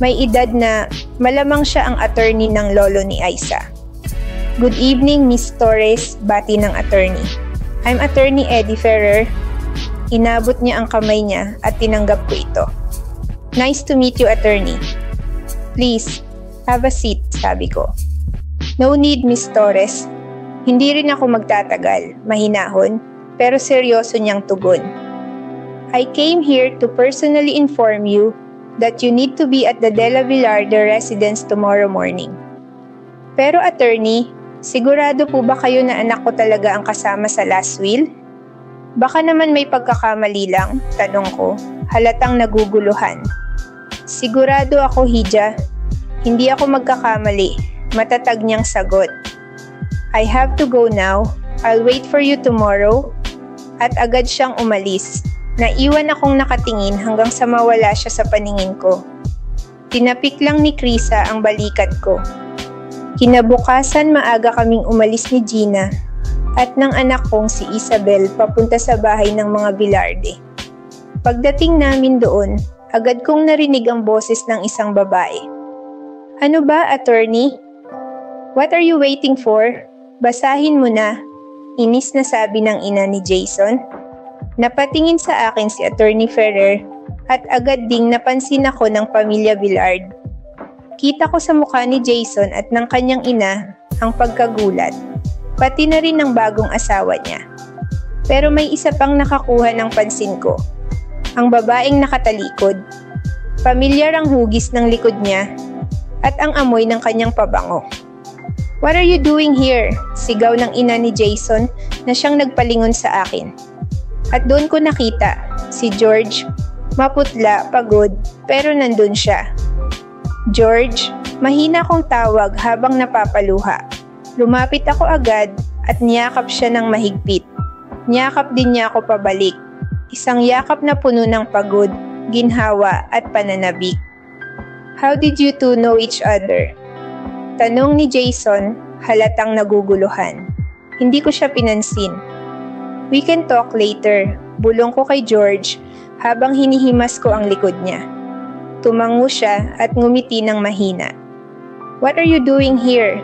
May edad na malamang siya ang attorney ng lolo ni Aiza. Good evening, Miss Torres, bati ng attorney. I'm Attorney Eddie Ferrer. Inabot niya ang kamay niya at tinanggap ko ito. Nice to meet you, attorney. Please, have a seat, sabi ko. No need, Miss Torres. Hindi rin ako magtatagal, mahinahon, pero seryoso niyang tugon. I came here to personally inform you that you need to be at the Dela Villarde residence tomorrow morning. Pero attorney, sigurado po ba kayo na anak ko talaga ang kasama sa last will? Baka naman may pagkakamali lang, tanong ko, halatang naguguluhan. Sigurado ako, Hija. Hindi ako magkakamali, matatag niyang sagot. I have to go now. I'll wait for you tomorrow. At agad siyang umalis. Naiwan akong nakatingin hanggang sa mawala siya sa paningin ko. Tinapik lang ni Krisa ang balikat ko. Kinabukasan maaga kaming umalis ni Gina at ng anak kong si Isabel papunta sa bahay ng mga Villarde. Pagdating namin doon, agad kong narinig ang boses ng isang babae. Ano ba, attorney? What are you waiting for? Basahin mo na. Inis na sabi ng ina ni Jason. Napatingin sa akin si Attorney Ferrer at agad ding napansin ako ng pamilya Villard. Kita ko sa mukha ni Jason at ng kanyang ina ang pagkagulat, pati na rin ng bagong asawa niya. Pero may isa pang nakakuha ng pansin ko. Ang babaeng nakatalikod. Pamilyar ang hugis ng likod niya at ang amoy ng kanyang pabango. What are you doing here? Sigaw ng ina ni Jason na siyang nagpalingon sa akin. At doon ko nakita, si George, maputla, pagod, pero nandun siya. George, mahina kong tawag habang napapaluha. Lumapit ako agad at niyakap siya ng mahigpit. Niyakap din niya ako pabalik. Isang yakap na puno ng pagod, ginhawa at pananabik. How did you two know each other? Tanong ni Jason, halatang naguguluhan. Hindi ko siya pinansin. We can talk later, bulong ko kay George habang hinihimas ko ang likod niya. Tumango siya at ngumiti ng mahina. What are you doing here?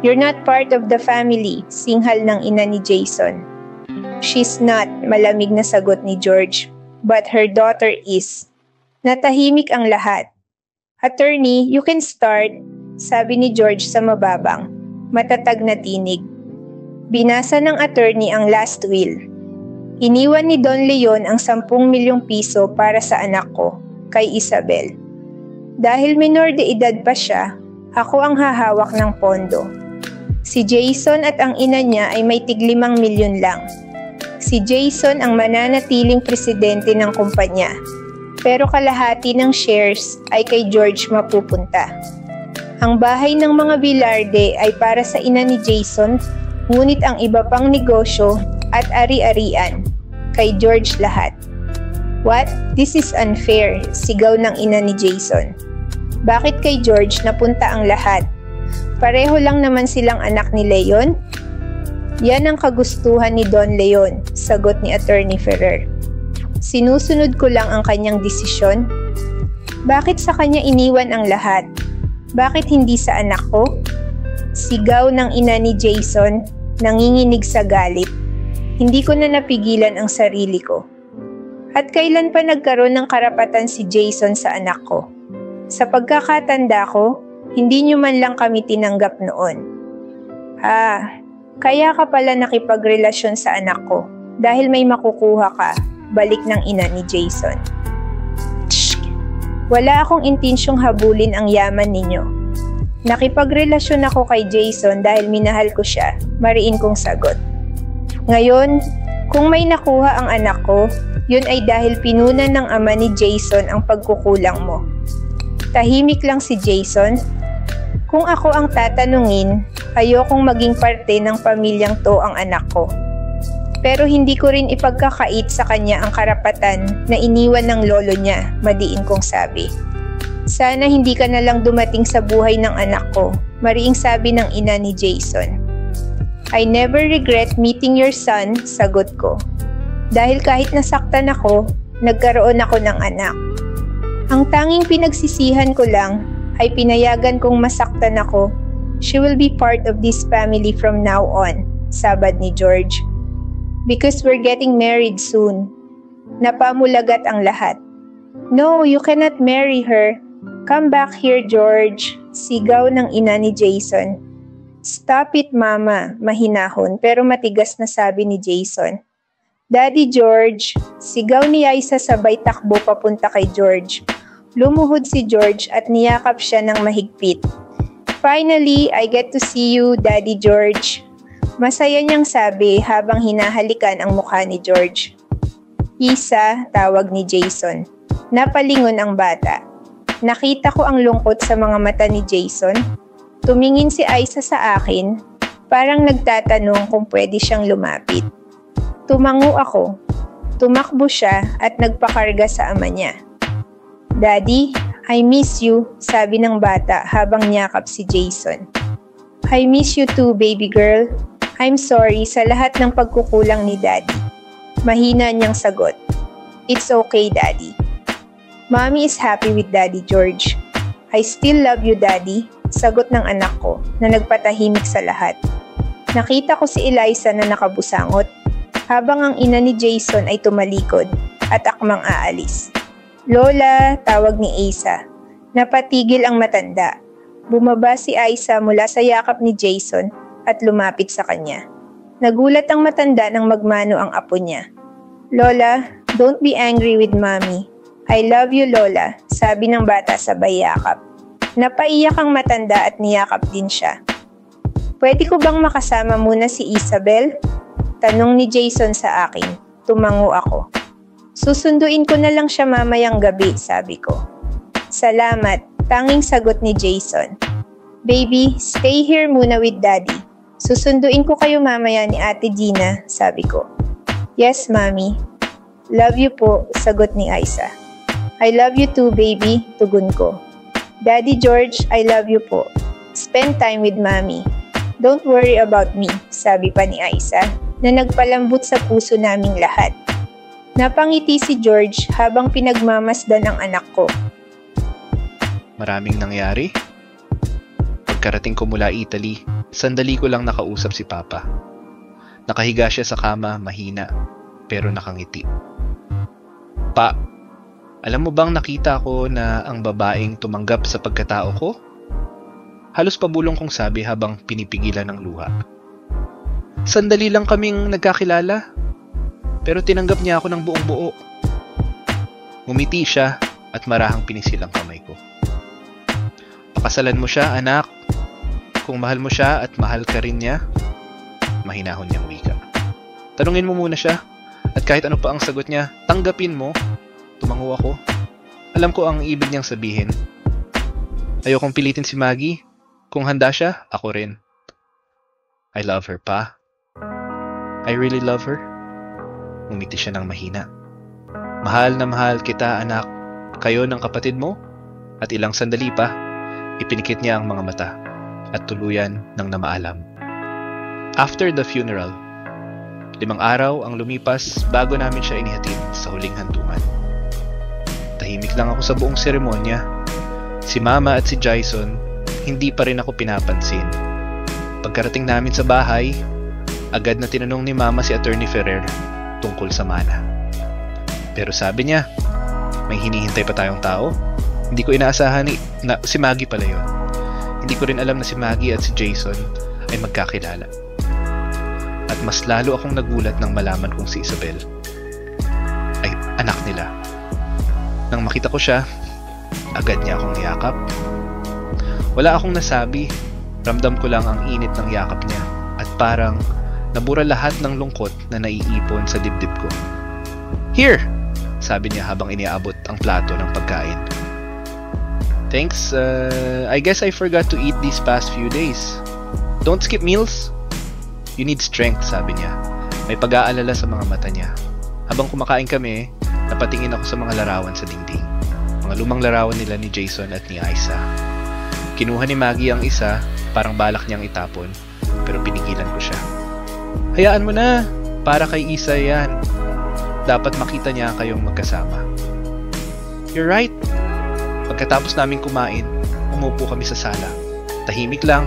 You're not part of the family, singhal ng ina ni Jason. She's not, malamig na sagot ni George, but her daughter is. Natahimik ang lahat. Attorney, you can start, sabi ni George sa mababang, matatag na tinig. Binasa ng attorney ang last will. Iniwan ni Don Leon ang 10 milyong piso para sa anak ko, kay Isabel. Dahil minor de edad pa siya, ako ang hahawak ng pondo. Si Jason at ang ina niya ay may tig 5 milyon lang. Si Jason ang mananatiling presidente ng kumpanya, pero kalahati ng shares ay kay George mapupunta. Ang bahay ng mga Villarde ay para sa ina ni Jason, ngunit ang iba pang negosyo at ari-arian, kay George lahat. What? This is unfair, sigaw ng ina ni Jason. Bakit kay George napunta ang lahat? Pareho lang naman silang anak ni Leon? Yan ang kagustuhan ni Don Leon, sagot ni Attorney Ferrer. Sinusunod ko lang ang kanyang desisyon. Bakit sa kanya iniwan ang lahat? Bakit hindi sa anak ko? Sigaw ng ina ni Jason, nanginginig sa galit. Hindi ko na napigilan ang sarili ko. At kailan pa nagkaroon ng karapatan si Jason sa anak ko? Sa pagkakatanda ko, hindi niyo man lang kami tinanggap noon. Kaya ka pala nakipagrelasyon sa anak ko dahil may makukuha ka, balik ng ina ni Jason. Tsk! Wala akong intensyong habulin ang yaman ninyo. Nakipagrelasyon ako kay Jason dahil minahal ko siya, mariin kong sagot. Ngayon, kung may nakuha ang anak ko, yun ay dahil pinunan ng ama ni Jason ang pagkukulang mo. Tahimik lang si Jason. Kung ako ang tatanungin, ayokong maging parte ng pamilyang to ang anak ko. Pero hindi ko rin ipagkakait sa kanya ang karapatan na iniwan ng lolo niya, madiin kong sabi. Sana hindi ka na lang dumating sa buhay ng anak ko, mariing sabi ng ina ni Jason. I never regret meeting your son, sagot ko. Dahil kahit nasaktan ako, nagkaroon ako ng anak. Ang tanging pinagsisihan ko lang ay pinayagan kong masaktan ako. She will be part of this family from now on, sabad ni George. Because we're getting married soon. Napamulagat ang lahat. No, you cannot marry her. Come back here, George, sigaw ng ina ni Jason. Stop it, Mama, mahinahon pero matigas na sabi ni Jason. Daddy George, sigaw ni Aisa sabay takbo papunta kay George. Lumuhod si George at niyakap siya ng mahigpit. Finally, I get to see you, Daddy George. Masaya niyang sabi habang hinahalikan ang mukha ni George. Isa, tawag ni Jason. Napalingon ang bata. Nakita ko ang lungkot sa mga mata ni Jason. Tumingin si Aisa sa akin, parang nagtatanong kung pwede siyang lumapit. Tumango ako. Tumakbo siya at nagpakarga sa ama niya. Daddy, I miss you, sabi ng bata habang niyakap si Jason. I miss you too, baby girl. I'm sorry sa lahat ng pagkukulang ni Daddy. Mahina niyang sagot. It's okay, Daddy. Mommy is happy with Daddy George. I still love you, Daddy, sagot ng anak ko na nagpatahimik sa lahat. Nakita ko si Eliza na nakabusangot habang ang ina ni Jason ay tumalikod at akmang aalis. Lola, tawag ni Aisa. Napatigil ang matanda. Bumaba si Aisa mula sa yakap ni Jason at lumapit sa kanya. Nagulat ang matanda nang magmano ang apo niya. Lola, don't be angry with Mommy. I love you, Lola, sabi ng bata sabay yakap. Napaiyak ang matanda at niyakap din siya. Pwede ko bang makasama muna si Isabel? Tanong ni Jason sa akin. Tumango ako. Susunduin ko na lang siya mamayang gabi, sabi ko. Salamat, tanging sagot ni Jason. Baby, stay here muna with Daddy. Susunduin ko kayo mamaya ni Ate Gina, sabi ko. Yes, Mommy. Love you po, sagot ni Aisa. I love you too, baby, tugon ko. Daddy George, I love you po. Spend time with Mommy. Don't worry about me, sabi pa ni Aisa, na nagpalambot sa puso naming lahat. Napangiti si George habang pinagmamasdan ang anak ko. Maraming nangyari. Pagkarating ko mula Italy, sandali ko lang nakausap si Papa. Nakahiga siya sa kama, mahina, pero nakangiti. Pa, alam mo bang nakita ko na ang babaeng tumanggap sa pagkatao ko? Halos pabulong kong sabi habang pinipigilan ng luha. Sandali lang kaming nagkakilala. Pero tinanggap niya ako ng buong buo. Ngumiti siya at marahang pinisil ang kamay ko. Pakasalan mo siya, anak. Kung mahal mo siya at mahal ka rin niya, mahinahon niyang wika. Tanungin mo muna siya at kahit ano pa ang sagot niya, tanggapin mo. Tumango ako. Alam ko ang ibig niyang sabihin. Ayokong pilitin si Maggie. Kung handa siya, ako rin. I love her, Pa. I really love her. Ngumiti siya ng mahina. Mahal na mahal kita, anak. Kayo ng kapatid mo? At ilang sandali pa, ipinikit niya ang mga mata at tuluyan ng namaalam. After the funeral, 5 araw ang lumipas bago namin siya inihatid sa huling hantungan. Tahimik lang ako sa buong seremonya. Si Mama at si Jason, hindi pa rin ako pinapansin. Pagkarating namin sa bahay, agad na tinanong ni Mama si Attorney Ferrer tungkol sa mana. Pero sabi niya, may hinihintay pa tayong tao. Hindi ko inaasahan na si Maggie pala yun. Hindi ko rin alam na si Maggie at si Jason ay magkakilala. At mas lalo akong nagulat nang malaman kong si Isabel ay anak nila. Nang makita ko siya, agad niya akong niyakap. Wala akong nasabi, ramdam ko lang ang init ng yakap niya at parang nabura lahat ng lungkot na naiipon sa dibdib ko. "Here!" sabi niya habang iniabot ang plato ng pagkain. "Thanks, I guess I forgot to eat these past few days. Don't skip meals. You need strength," sabi niya. May pag-aalala sa mga mata niya. Habang kumakain kami, napatingin ako sa mga larawan sa dingding. Mga lumang larawan nila ni Jason at ni Isa. Kinuha ni Maggie ang isa, parang balak niyang itapon, pero pinigilan ko siya. "Hayaan mo na, para kay Isa yan. Dapat makita niya kayong magkasama." "You're right." Pagkatapos namin kumain, umupo kami sa sala. Tahimik lang,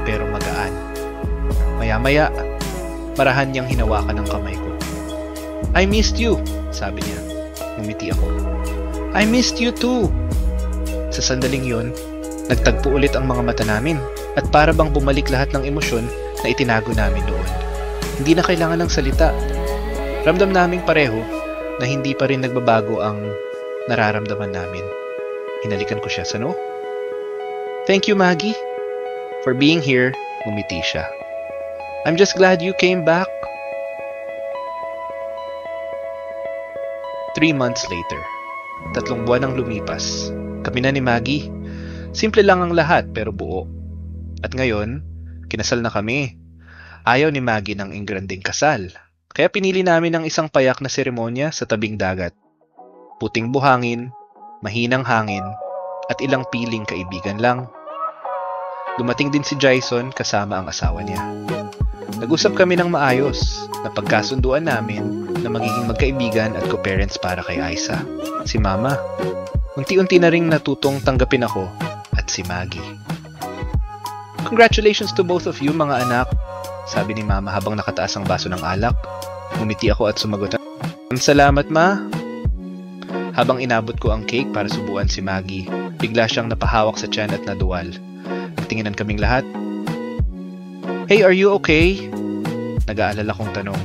pero magaan. Maya-maya, marahan niyang hinawakan ang kamay ko. "I missed you," sabi niya. Ngumiti ako. "I missed you too." Sa sandaling yon, nagtagpo ulit ang mga mata namin at para bang bumalik lahat ng emosyon na itinago namin noon. Hindi na kailangan ng salita. Ramdam naming pareho na hindi pa rin nagbabago ang nararamdaman namin. Hinalikan ko siya sa noo. "Thank you, Maggie, for being here." Ngumiti siya. "I'm just glad you came back." 3 months later, 3 buwan ang lumipas. Kami na ni Maggie. Simple lang ang lahat pero buo. At ngayon, kinasal na kami. Ayaw ni Maggie ng ingranding kasal. Kaya pinili namin ang isang payak na seremonya sa tabing dagat. Puting buhangin, mahinang hangin, at ilang piling kaibigan lang. Dumating din si Jason kasama ang asawa niya. Nag-usap kami ng maayos, na pagkasunduan namin na magiging magkaibigan at co-parents para kay Isa. Si Mama, unti-unti na ring natutong tanggapin ako at si Maggie. "Congratulations to both of you, mga anak," sabi ni Mama habang nakataas ang baso ng alak. Ngumiti ako at sumagot, "Salamat, Ma." Habang inabot ko ang cake para subuan si Maggie, bigla siyang napahawak sa tiyan at naduwal. Nagtinginan kaming lahat. "Hey, are you okay?" Nag-aalala kong tanong.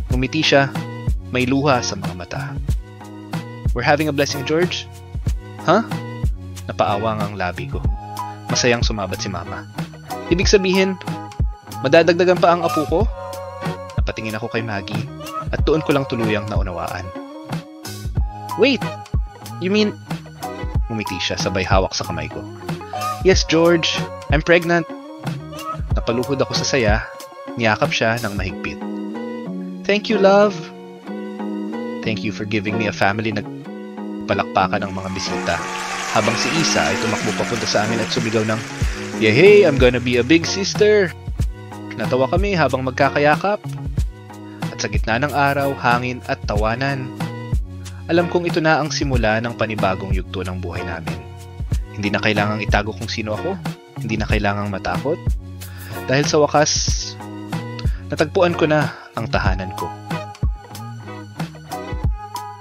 Ngumiti siya, may luha sa mga mata. "We're having a blessing, George?" "Huh?" Napaawang ang labi ko. Masayang sumabat si Mama. "Ibig sabihin, madadagdagan pa ang apo ko?" Napatingin ako kay Maggie at doon ko lang tuluyang naunawaan. "Wait, you mean..." Ngumiti siya sabay hawak sa kamay ko. "Yes, George, I'm pregnant." Napaluhod ako sa saya, niyakap siya ng mahigpit. "Thank you, love." "Thank you for giving me a family." Nagpalakpakan ang mga bisita, habang si Isa ay tumakbo papunta sa amin at sumigaw ng, "Yehey, I'm gonna be a big sister." Natawa kami habang magkakayakap. At sa gitna ng araw, hangin at tawanan, alam kong ito na ang simula ng panibagong yugto ng buhay namin. Hindi na kailangang itago kung sino ako, hindi na kailangang matakot. Dahil sa wakas, natagpuan ko na ang tahanan ko.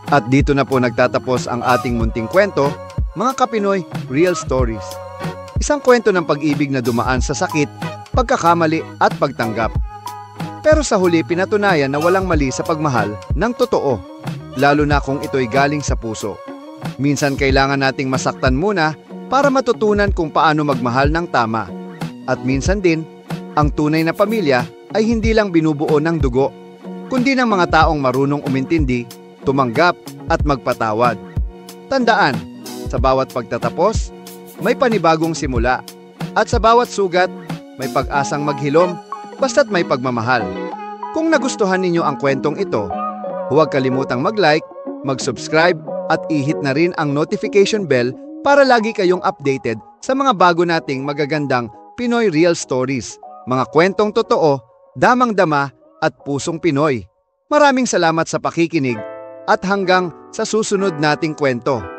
At dito na po nagtatapos ang ating munting kwento, mga Kapinoy Real Stories. Isang kwento ng pag-ibig na dumaan sa sakit, pagkakamali at pagtanggap. Pero sa huli pinatunayan na walang mali sa pagmahal ng totoo, lalo na kung ito'y galing sa puso. Minsan kailangan nating masaktan muna para matutunan kung paano magmahal ng tama. At minsan din, ang tunay na pamilya ay hindi lang binubuo ng dugo, kundi ng mga taong marunong umintindi, tumanggap at magpatawad. Tandaan, sa bawat pagtatapos, may panibagong simula. At sa bawat sugat, may pag-asang maghilom basta't may pagmamahal. Kung nagustuhan ninyo ang kwentong ito, huwag kalimutang mag-like, mag-subscribe at ihit na rin ang notification bell para lagi kayong updated sa mga bago nating magagandang Pinoy Real Stories, mga kwentong totoo, damang-dama at pusong Pinoy. Maraming salamat sa pakikinig at hanggang sa susunod nating kwento.